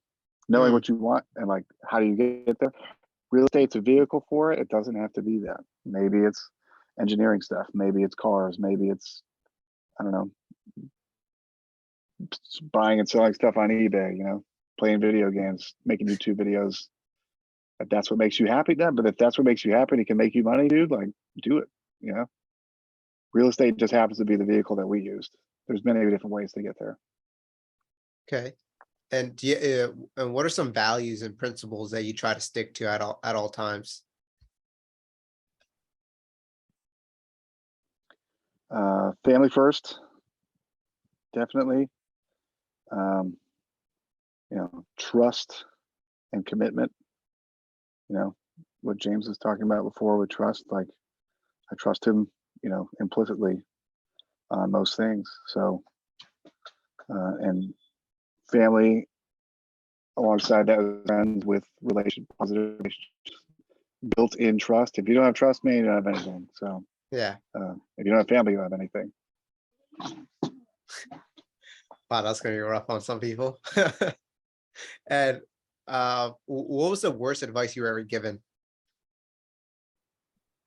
knowing what you want and like how do you get there. Real estate's a vehicle for it. It doesn't have to be that. Maybe it's engineering stuff, maybe it's cars, maybe it's I don't know, buying and selling stuff on eBay, playing video games, making YouTube videos. If that's what makes you happy, then, but if that's what makes you happy and it can make you money, dude, like do it. Real estate just happens to be the vehicle that we used. There's many different ways to get there. Okay. And and what are some values and principles that you try to stick to at all times? Family first, definitely. Trust and commitment. What James was talking about before with trust, like I trust him, implicitly on most things. So, and family alongside that ends with positive relationships, built-in trust. If you don't have trust, man, you don't have anything. So Yeah. if you don't have family, you don't have anything. Wow, that's gonna be rough on some people. And what was the worst advice you were ever given?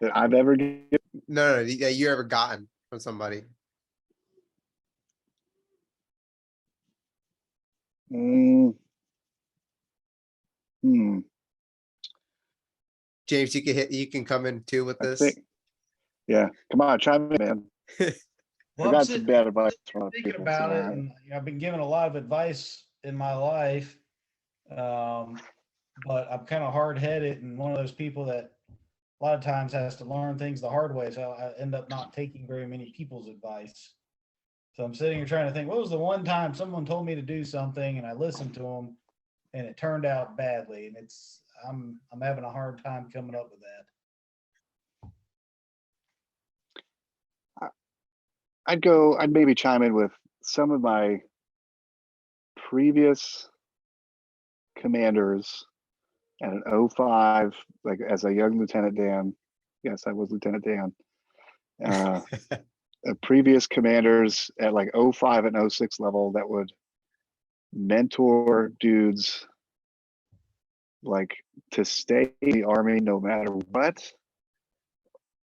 That I've ever given. No, that you ever gotten from somebody. James, you can come in too with I this. think, yeah. Come on, chime in, man. Well, I got some bad advice from other thinking people. about it, So, and I've been given a lot of advice in my life, but I'm kind of hard headed and one of those people that a lot of times has to learn things the hard way. So I end up not taking very many people's advice. So I'm sitting here trying to think, what was the one time someone told me to do something and I listened to them and it turned out badly, and I'm having a hard time coming up with that. I'd maybe chime in with some of my previous commanders at an 05, like as a young Lieutenant Dan. Yes, I was Lieutenant Dan. Previous commanders at like 05 and 06 level that would mentor dudes like to stay in the Army no matter what.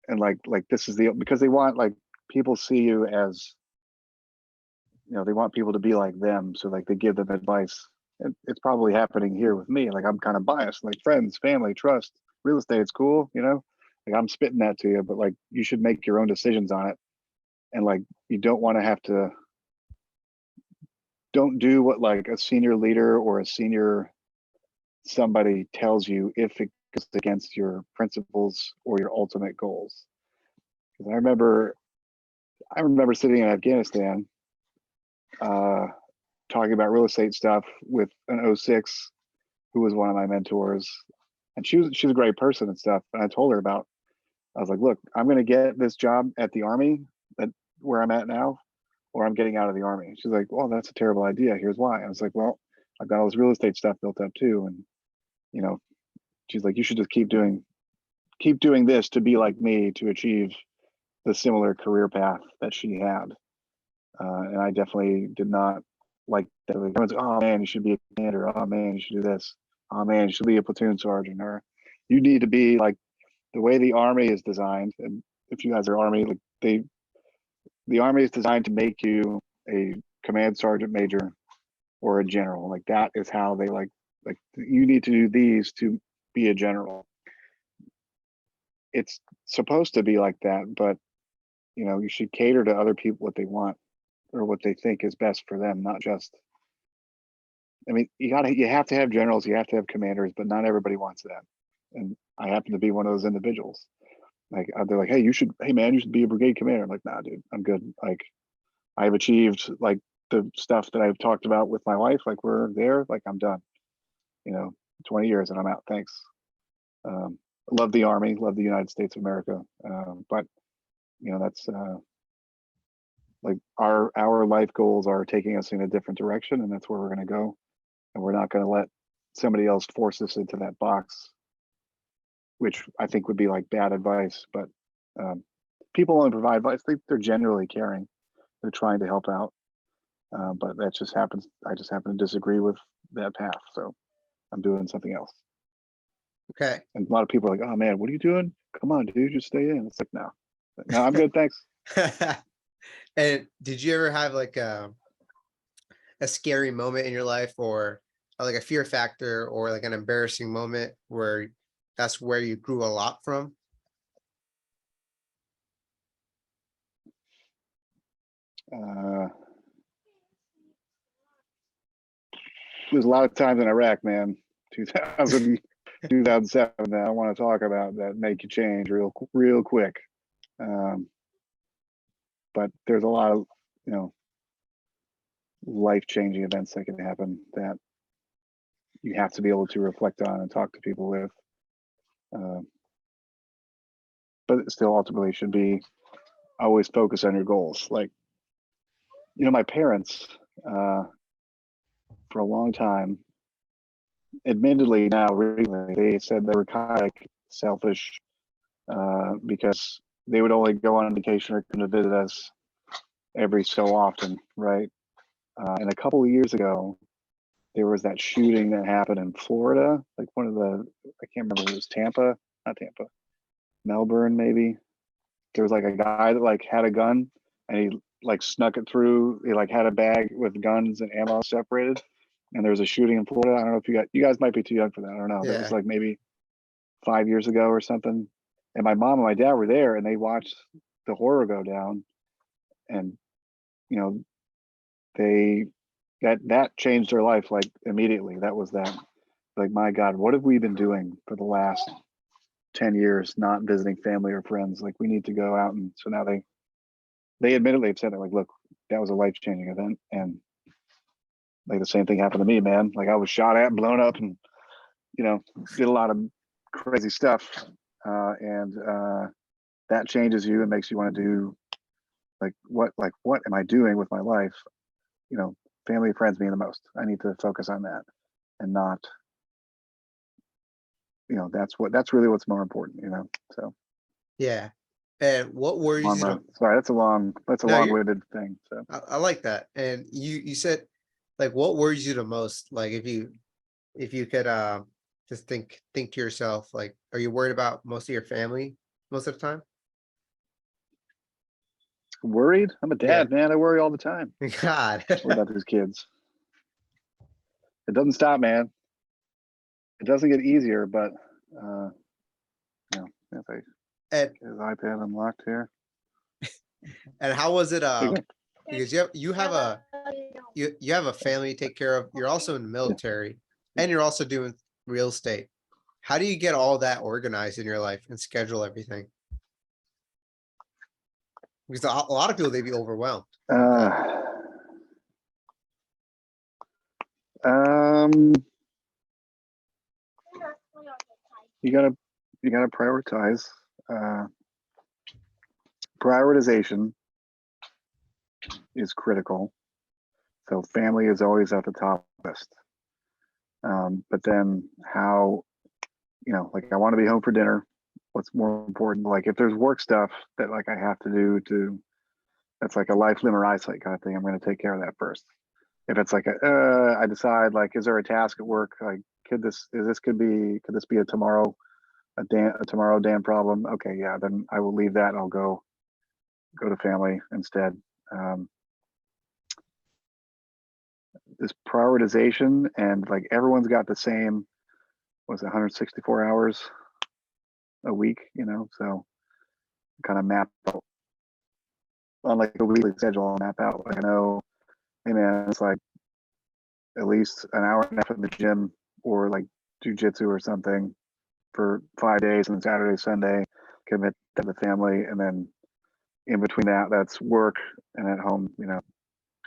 And like this is because they want, like, people see you as, they want people to be like them. So like they give them advice. And it's probably happening here with me. Like I'm kind of biased, like friends, family, trust, real estate's cool, like I'm spitting that to you, but like you should make your own decisions on it. And like you don't want to have to, don't do what like a senior leader or a senior somebody tells you if it goes against your principles or your ultimate goals. Because I remember sitting in Afghanistan talking about real estate stuff with an 06 who was one of my mentors, and she was a great person and stuff. And I told her I was like, look, I'm going to get this job at the Army, where I'm at now, or I'm getting out of the Army. She's like, well, that's a terrible idea. Here's why. I was like, well, I've got all this real estate stuff built up too. And, she's like, you should just keep doing this to be like me, to achieve the similar career path that she had. And I definitely did not like that. Everyone's like, oh man, you should be a commander. Oh man, you should do this. Oh man, you should be a platoon sergeant. Or you need to be like the way the Army is designed. And if you guys are Army, like the Army is designed to make you a command sergeant major or a general. Like that is how they like you need to do these to be a general. It's supposed to be like that, but you should cater to other people what they want or what they think is best for them, not just, I mean, you have to have generals, you have to have commanders, but not everybody wants that. And I happen to be one of those individuals. Like they're like, hey man, you should be a brigade commander. I'm like, nah, dude, I'm good. Like I've achieved like the stuff that I've talked about with my wife. Like we're there, like I'm done, 20 years and I'm out. Thanks. Love the Army, love the United States of America. But that's like our life goals are taking us in a different direction, and that's where we're going to go. And we're not going to let somebody else force us into that box, which I think would be like bad advice. But people only provide advice. They're generally caring. They're trying to help out. But that just happens. I just happen to disagree with that path. So I'm doing something else. Okay. And a lot of people are like, oh man, what are you doing? Come on, dude, just stay in. It's like, no, I'm good. Thanks. And did you ever have like a scary moment in your life, or like a fear factor, or like an embarrassing moment where that's where you grew a lot from? Uh, there's a lot of times in Iraq, man. 2000, 2007 that I want to talk about that make you change real quick. Um, but there's a lot of, you know, life-changing events that can happen that you have to be able to reflect on and talk to people with. But it still ultimately should be always focus on your goals. Like, you know, my parents, for a long time, admittedly now recently, they said they were kind of like selfish because they would only go on vacation or come to visit us every so often, right? And a couple of years ago, there was that shooting that happened in Florida, like one of the, I can't remember if it was Tampa, not Tampa, Melbourne maybe. There was like a guy that like had a gun and he like snuck it through. He like had a bag with guns and ammo separated. And there was a shooting in Florida. I don't know if you guys might be too young for that. I don't know. That was Yeah. like maybe 5 years ago or something. And my mom and my dad were there and they watched the horror go down. And you know, they that changed their life like immediately. That was that. Like, my God, what have we been doing for the last 10 years, not visiting family or friends? Like, we need to go out. And so now they admittedly have said that, like, look, that was a life-changing event. And like the same thing happened to me, man. Like, I was shot at and blown up and, you know, did a lot of crazy stuff. And that changes you and makes you want to do like what am I doing with my life? You know, family and friends mean the most. I need to focus on that and not, you know, that's really what's more important, you know. So Yeah. And what worries you the sorry, that's a No, you're long-winded thing. So I like that. And you said like what worries you the most? Like if you could just think to yourself, like, are you worried about most of your family most of the time? worried? I'm a Yeah. dad, man. I worry all the time. God. Worry about these kids. It doesn't stop, man. It doesn't get easier, but you know, if I and get his iPad unlocked here. and how was it There you go. because you have a family to take care of. You're also in the military and you're also doing real estate. How do you get all that organized in your life and schedule everything? Because a lot of people they'd be overwhelmed with that. Um, you gotta prioritize. Uh, Prioritization is critical. So family is always at the top list. But then how, you know, like I want to be home for dinner. What's more important? Like if there's work stuff that like I have to do that's like a life, limb, or eyesight kind of thing, I'm going to take care of that first. If it's like I decide like, is there a task at work? Like, could this be a tomorrow, a tomorrow Dan problem? Okay, yeah, then I will leave that and I'll go to family instead. This prioritization and like everyone's got the same, was it 164 hours a week, you know? So kind of map out on like a weekly schedule, I'll map out. Like I know, hey man, it's like at least an hour and a half in the gym or like jujitsu or something for 5 days, and then Saturday, Sunday, commit to the family, and then in between that, that's work, and at home, you know,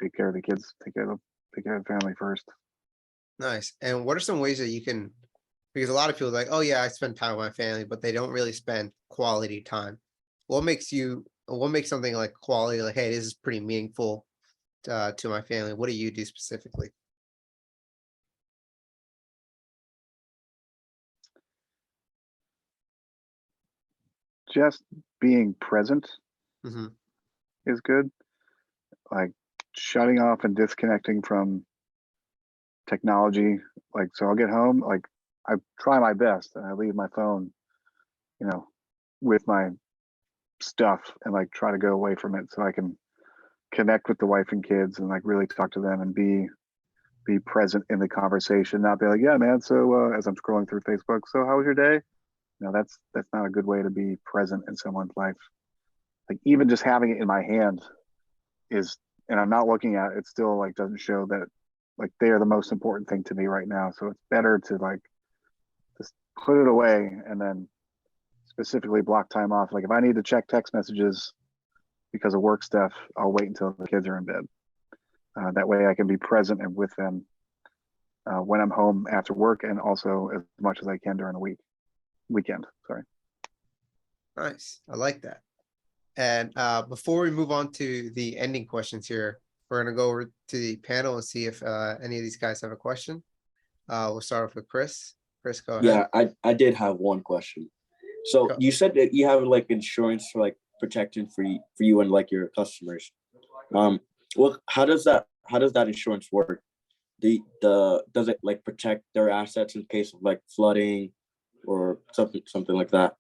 take care of the kids, take care of the family first. Nice. And what are some ways that you can, because a lot of people are like, oh yeah, I spend time with my family, but they don't really spend quality time. What makes something like quality, like, hey, this is pretty meaningful to my family? What do you do specifically? Just being present Hmm. is good. Like shutting off and disconnecting from technology. Like, so I'll get home, like I try my best and I leave my phone, you know, with my stuff and like try to go away from it so I can connect with the wife and kids and like really talk to them and be present in the conversation, not be like, yeah, man. So as I'm scrolling through Facebook, so how was your day? No, that's not a good way to be present in someone's life. Like even just having it in my hand is, and I'm not looking at it, it still like doesn't show that like they are the most important thing to me right now. So it's better to like just put it away and then specifically block time off. Like if I need to check text messages because of work stuff, I'll wait until the kids are in bed. That way I can be present and with them when I'm home after work, and also as much as I can during the weekend. Sorry. Nice. I like that. And before we move on to the ending questions here, we're going to go over to the panel and see if any of these guys have a question. We'll start off with Chris. Chris, go ahead. Yeah, I did have one question. So Go. you said that you have like insurance for like protection for you and like your customers. Well, how does that insurance work? Does it like protect their assets in case of like flooding or something like that?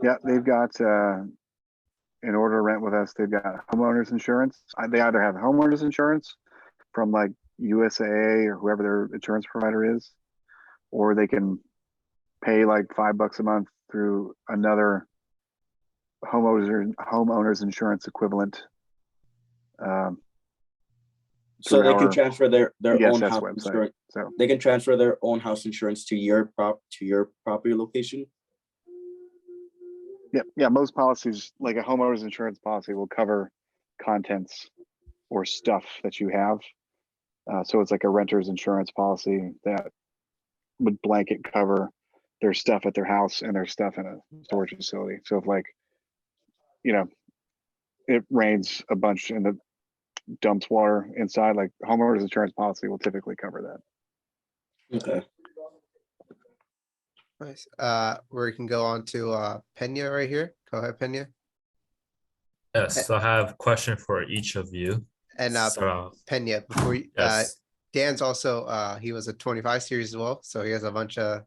Yeah, they've got in order to rent with us, they've got homeowners insurance. They either have homeowners insurance from like USAA or whoever their insurance provider is, or they can pay like $5 a month through another homeowners insurance equivalent. So they can our transfer their own ESS house website. insurance. So They can transfer their own house insurance to your property location. yeah, most policies like a homeowner's insurance policy will cover contents or stuff that you have. So it's like a renter's insurance policy that would blanket cover their stuff at their house and their stuff in a storage facility. So if like, you know, it rains a bunch and the dumps water inside, like homeowners insurance policy will typically cover that. Okay. Nice. We can go on to Pena right here. Go ahead, Pena. Yes, so I have a question for each of you. And So, Pena, before you, yes. Dan's also he was a 25 series as well, so he has a bunch of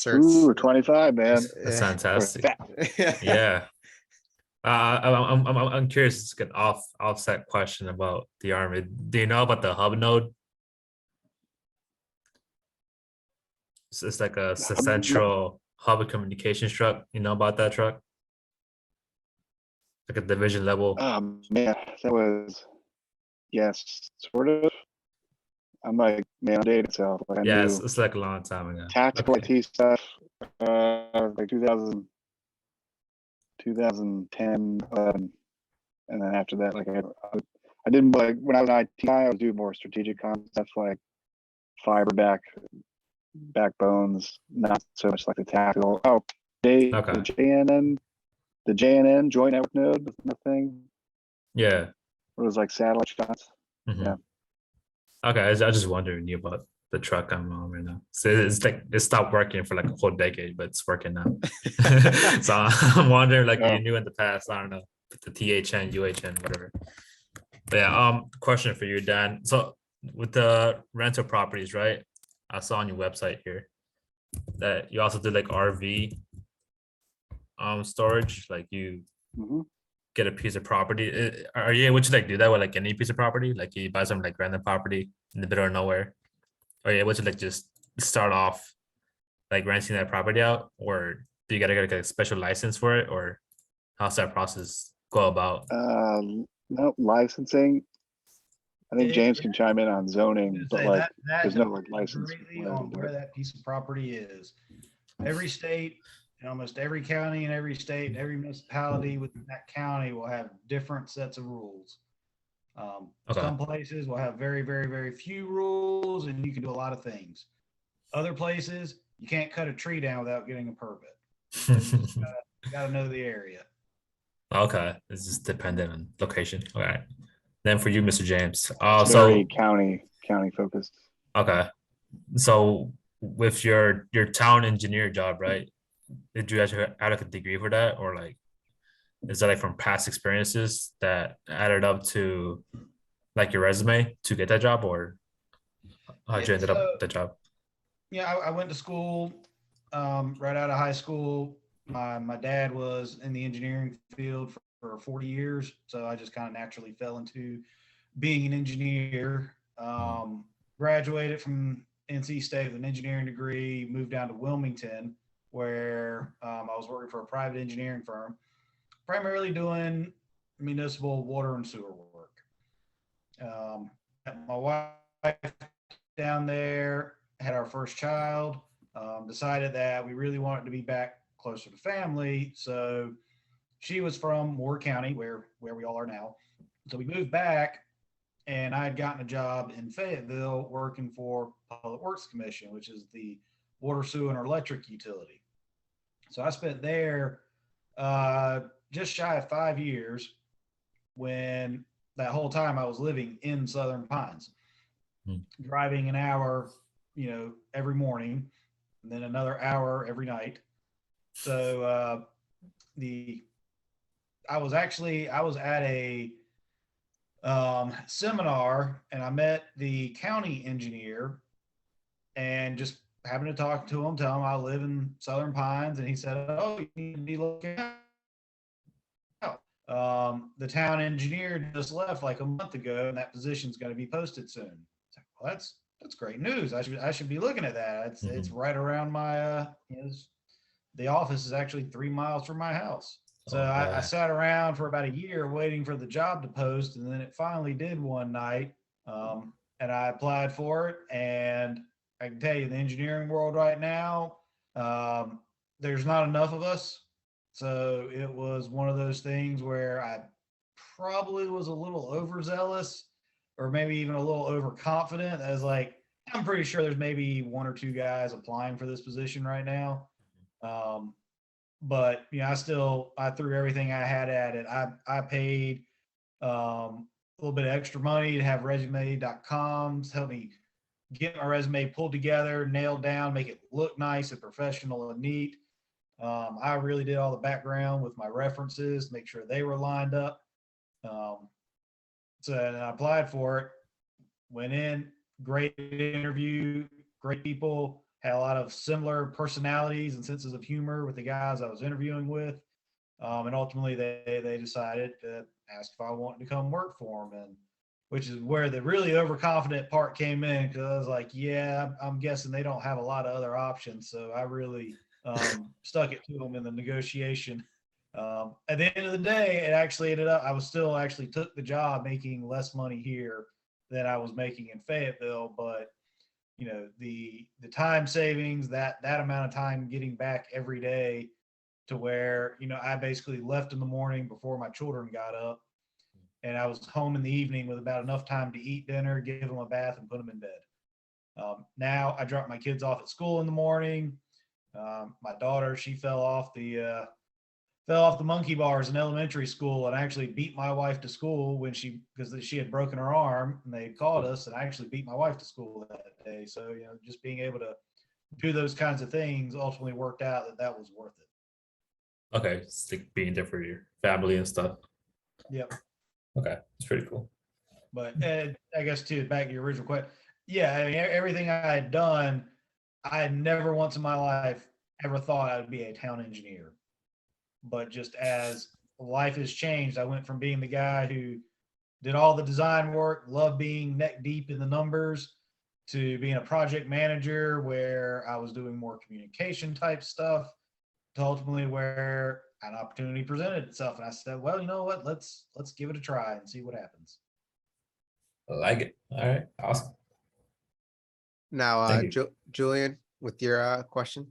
Ooh, certs. 25, man. That's Or fantastic. fat. Yeah. I'm curious. It's an offset question about the Army. Do you know about the hub node? It's like a central hub of communications truck. You know about that truck? Like a division level. Man, that was, yes, sort of. I'm like, man, I dated myself. Like I Yeah, knew it's like a long time ago. tactical Okay. IT stuff, like 2010, 11. And then after that, like I didn't like when I was an IT guy, I was doing more strategic stuff like fiber backbones, not so much like the tactical. Oh, the Okay. JNN joint network node was the thing. Yeah. It was like satellite shots. Mhm. Yeah. Okay, I was just wondering about the truck I'm on right now. So it's like it stopped working for like a whole decade, but it's working now. So I'm wondering, like Oh. you knew in the past, I don't know, the THN, UHN, whatever. But yeah, question for you, Dan. So with the rental properties, right? I saw on your website here that you also do like RV storage, like you Mhm. get a piece of property. Are you able to like do that with like any piece of property? Like you buy some like random property in the middle of nowhere? Are you able to like just start off like renting that property out, or do you gotta get like a special license for it, or how's that process go about? No licensing. I think James It- can chime in on zoning, but Say like that there's no like depends license. greatly on where that piece of property is. Every state and almost every county in every state, every municipality within that county will have different sets of rules. Okay. Some places will have very, very, very few rules, and you can do a lot of things. Other places, you can't cut a tree down without getting a permit. So you gotta know the area. Okay, it's just dependent on location. Okay. Then for you, Mr. James. It's very county focused. Okay. So with your town engineer job, right? Did you actually add like a degree for that, or like is that like from past experiences that added up to like your resume to get that job, or how'd you ended up with the job? Yeah, I went to school right out of high school. My dad was in the engineering field for 40 years. So I just kind of naturally fell into being an engineer. Graduated from NC State with an engineering degree, moved down to Wilmington, where I was working for a private engineering firm, primarily doing municipal water and sewer work. My wife down there had our first child, decided that we really wanted to be back closer to family. So she was from Moore County, where we all are now. So we moved back, and I had gotten a job in Fayetteville working for Public Works Commission, which is the water, sewer, and electric utility. So I spent there just shy of 5 years, when that whole time I was living in Southern Pines, driving an hour, every morning, and then another hour every night. So I was at a seminar, and I met the county engineer, and just happened to talk to him, tell him I live in Southern Pines, and he said, "Oh, you need to be looking out. The town engineer just left like a month ago, and that position's going to be posted soon." Like, well, that's great news. I should be looking at that. It's right around my the office is actually 3 miles from my house. So I sat around for about a year waiting for the job to post, and then it finally did one night, and I applied for it. And I can tell you, the engineering world right now, there's not enough of us. So it was one of those things where I probably was a little overzealous, or maybe even a little overconfident. I was like, I'm pretty sure there's maybe 1 or 2 guys applying for this position right now. But I threw everything I had at it. I paid a little bit of extra money to have resume.com help me get my resume pulled together, nailed down, make it look nice and professional and neat. I really did all the background with my references, make sure they were lined up. So I applied for it, went in, great interview, great people, had a lot of similar personalities and senses of humor with the guys I was interviewing with. And ultimately they decided to ask if I wanted to come work for them, and which is where the really overconfident part came in, because I was like, yeah, I'm guessing they don't have a lot of other options. So I really stuck it to them in the negotiation. At the end of the day, it actually ended up, I was still actually took the job making less money here than I was making in Fayetteville, but the time savings, that amount of time getting back every day to where, I basically left in the morning before my children got up, and I was home in the evening with about enough time to eat dinner, give them a bath, and put them in bed. Now I drop my kids off at school in the morning. My daughter, she fell off the monkey bars in elementary school, and I actually beat my wife to school because she had broken her arm, and they called us, and I actually beat my wife to school that day. So, just being able to do those kinds of things ultimately worked out that was worth it. Okay, it's like being there for your family and stuff. Yep. Okay, it's pretty cool. But I guess back to your original question. Yeah, I mean, everything I had done, I had never once in my life ever thought I would be a town engineer. But just as life has changed, I went from being the guy who did all the design work, loved being neck deep in the numbers, to being a project manager where I was doing more communication type stuff, to ultimately where an opportunity presented itself. And I said, well, you know what, let's give it a try and see what happens. I like it. All right, awesome. Now, Thank Julian, with your question.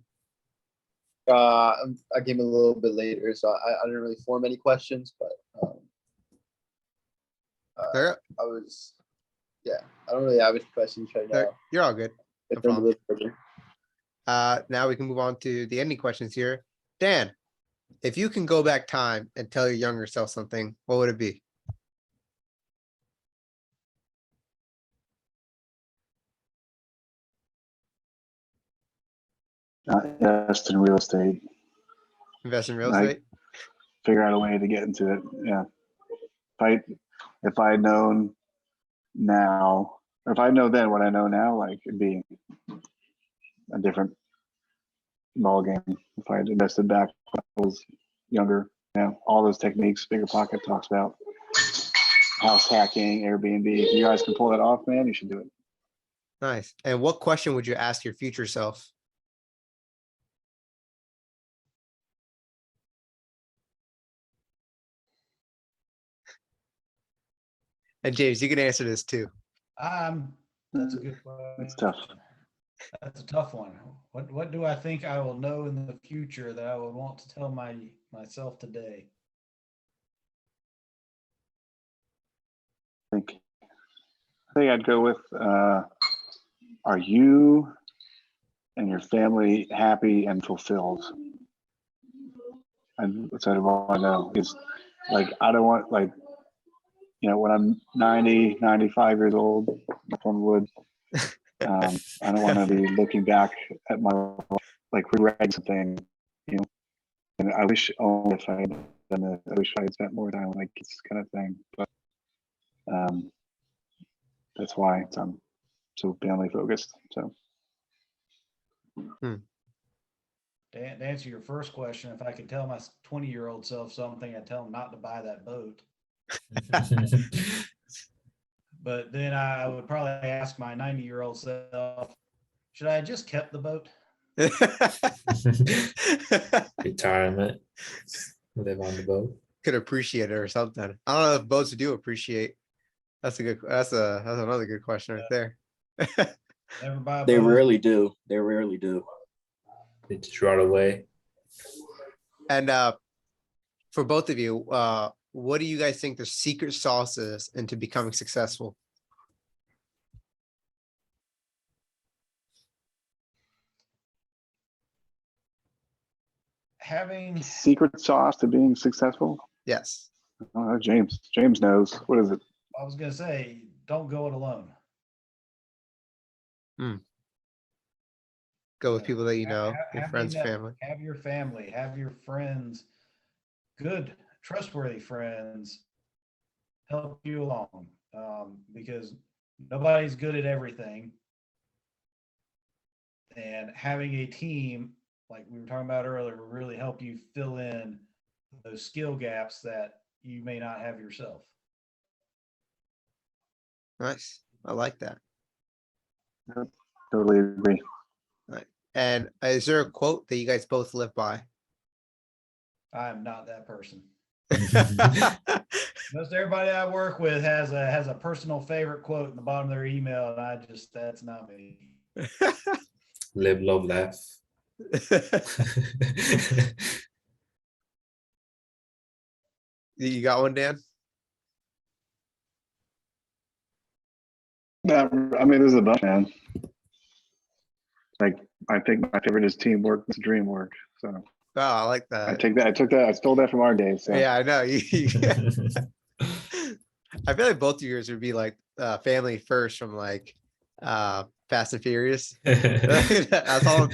I came a little bit later, so I didn't really form any questions, but There, I was, yeah, I don't really have any questions right there, now. you're all good. If no there's a little further. Now we can move on to the ending questions here. Dan, if you can go back time and tell your younger self something, what would it be? Invest in real estate. Invest in real Like- estate? Figure out a way to get into it. Yeah. If I had known now, or if I know then what I know now, like it'd be a different ball game if I had invested back when I was younger. all those techniques Bigger Pocket talks about. House hacking, Airbnb. If you guys can pull that off, man, you should do it. Nice. And what question would you ask your future self? And James, you can answer this too. That's a good question. It's tough. That's a tough one. What do I think I will know in the future that I would want to tell myself today? I think I'd go with are you and your family happy and fulfilled? And that's what I want to know. Is like I don't want like when I'm 90, 95 years old, knock on wood, I don't want to be looking back at my life, like regretting something, and I wish only if I had done it, I wish I had spent more time like this kind of thing. But that's why I'm so family focused. So To answer your first question, if I could tell my 20-year-old self something, I'd tell him not to buy that boat. But then I would probably ask my 90-year-old self, should I have just kept the boat? Retirement. Live on the boat. Could appreciate it or something. I don't know if boats do appreciate. That's another good question right there. Never buy a They boat. rarely do. They rarely do. They just run away. And for both of you, what do you guys think the secret sauce is into becoming successful? Having secret sauce to being successful? Yes. James knows. What is it? I was gonna say, don't go it alone. Go with people that you know, your Have friends, your family. have your family, have your friends, good, trustworthy friends, help you along, because nobody's good at everything. And having a team, like we were talking about earlier, will really help you fill in those skill gaps that you may not have yourself. Nice. I like that. Totally agree. And is there a quote that you guys both live by? I am not that person. Most everybody I work with has a personal favorite quote in the bottom of their email, and that's not me. Live, love, laugh. You got one, Dan? I mean, there's a bunch, man. Like, I think my favorite is teamwork. It's dream work. So Oh, I like that. I stole that from our days. So. Yeah, I know. I feel like both of yours would be like family first from like Fast and Furious. That's all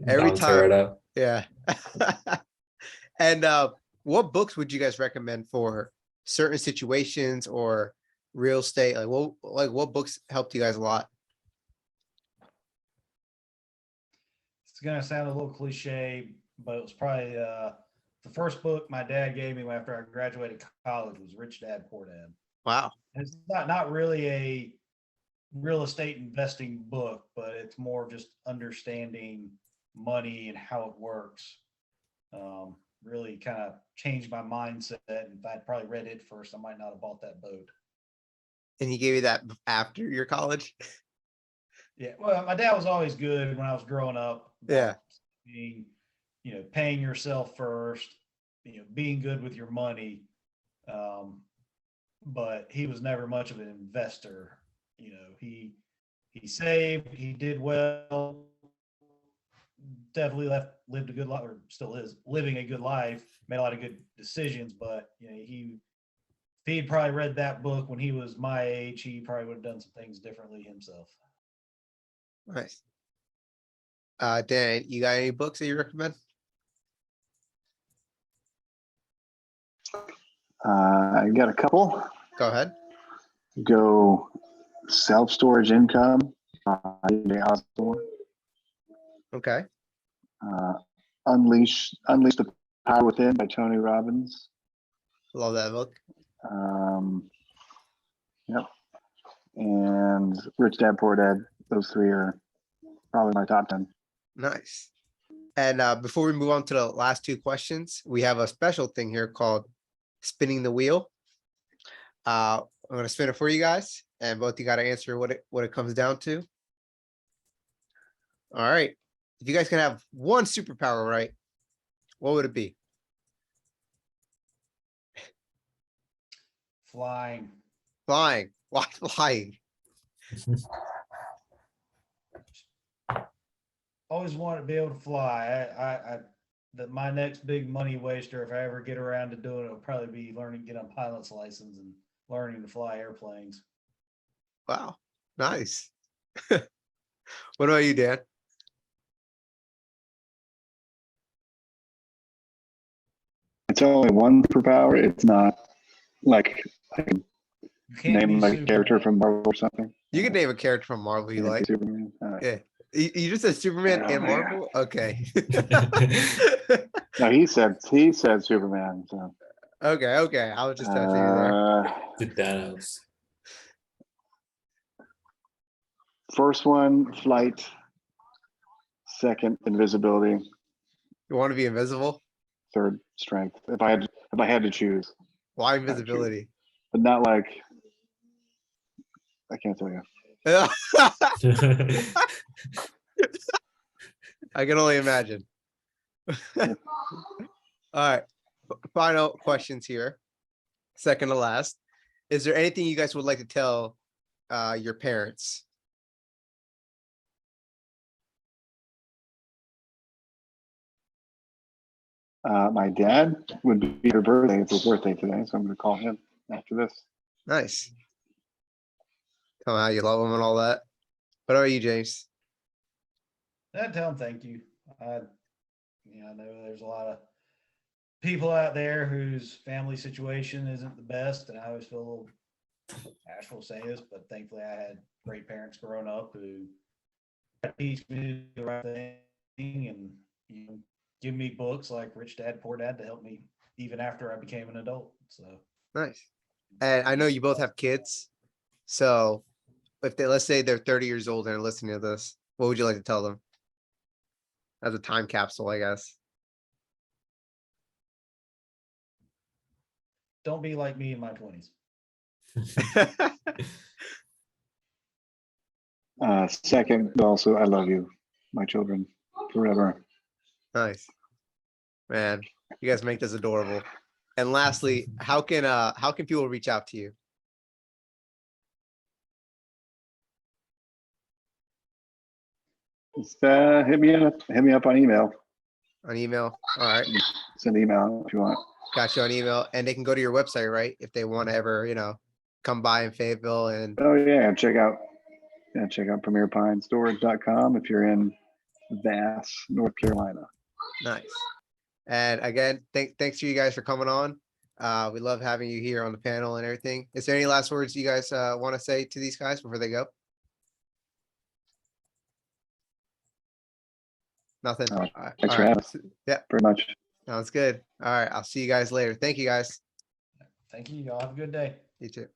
every time. Yeah. And what books would you guys recommend for certain situations or real estate? What books helped you guys a lot? It's gonna sound a little cliche, but it was probably the first book my dad gave me after I graduated college was Rich Dad Poor Dad. Wow. And it's not really a real estate investing book, but it's more just understanding money and how it works. Really kind of changed my mindset. And if I'd probably read it first, I might not have bought that boat. And he gave you that after your college? Yeah, well, my dad was always good when I was growing up. Yeah. Being, paying yourself first, being good with your money. But he was never much of an investor. He saved, he did well, definitely lived a good life, or still is living a good life, made a lot of good decisions. But if he'd probably read that book when he was my age, he probably would have done some things differently himself. Nice. Dan, you got any books that you recommend? I got a couple. Go ahead. Go Self-Storage Income. Okay. Unleash the Power Within by Tony Robbins. Love that book. Yep. And Rich Dad Poor Dad. Those three are probably my top 10. Nice. And before we move on to the last two questions, we have a special thing here called spinning the wheel. I'm gonna spin it for you guys, and both you gotta answer what it comes down to. All right. If you guys can have one superpower, right? What would it be? Flying. Flying. Why flying? Always wanted to be able to fly. My next big money waster, if I ever get around to doing it, will probably be learning, get a pilot's license and learning to fly airplanes. Wow. Nice. What about you, Dan? It's only one superpower. It's not like I can You can't name be like a character Superman. from Marvel or something. You can name a character from Marvel you Can't be like. Superman. All right. Yeah. You just said Superman Oh, and man. Marvel? Okay. No, he said Superman. So Okay. I was just testing you there. The Thanos. First one, flight. Second, invisibility. You want to be invisible? Third, strength. If I had to choose, Why invisibility? but not like I can't tell you. I can only imagine. All right. Final questions here. Second to last. Is there anything you guys would like to tell your parents? My dad would be her birthday. It's his birthday today, so I'm going to call him after this. Nice. Tell them how you love them and all that. What about you, James? I'd tell them thank you. I know there's a lot of people out there whose family situation isn't the best, and I always feel a little bashful to say this, but thankfully I had great parents growing up who teach me to do the right thing and give me books like Rich Dad Poor Dad to help me even after I became an adult. So Nice. And I know you both have kids. So if let's say they're 30 years old and are listening to this, what would you like to tell them? As a time capsule, I guess. don't be like me in my 20s. Second, also, I love you, my children, forever. Nice. Man, you guys make this adorable. And lastly, how can people reach out to you? Just hit me up on email. On email? All right. Send email if you want. Got you on email, and they can go to your website, right? If they want to ever, come by in Fayetteville and Oh yeah, check out premierpinestorage.com if you're in Vass, North Carolina. nice. And again, thanks to you guys for coming on. We love having you here on the panel and everything. Is there any last words you guys want to say to these guys before they go? Nothing. All right. All right. Thanks All for right. having us. Yeah, Very much. sounds good. All right. I'll see you guys later. Thank you guys. Thank you. Y'all have a good day. You too.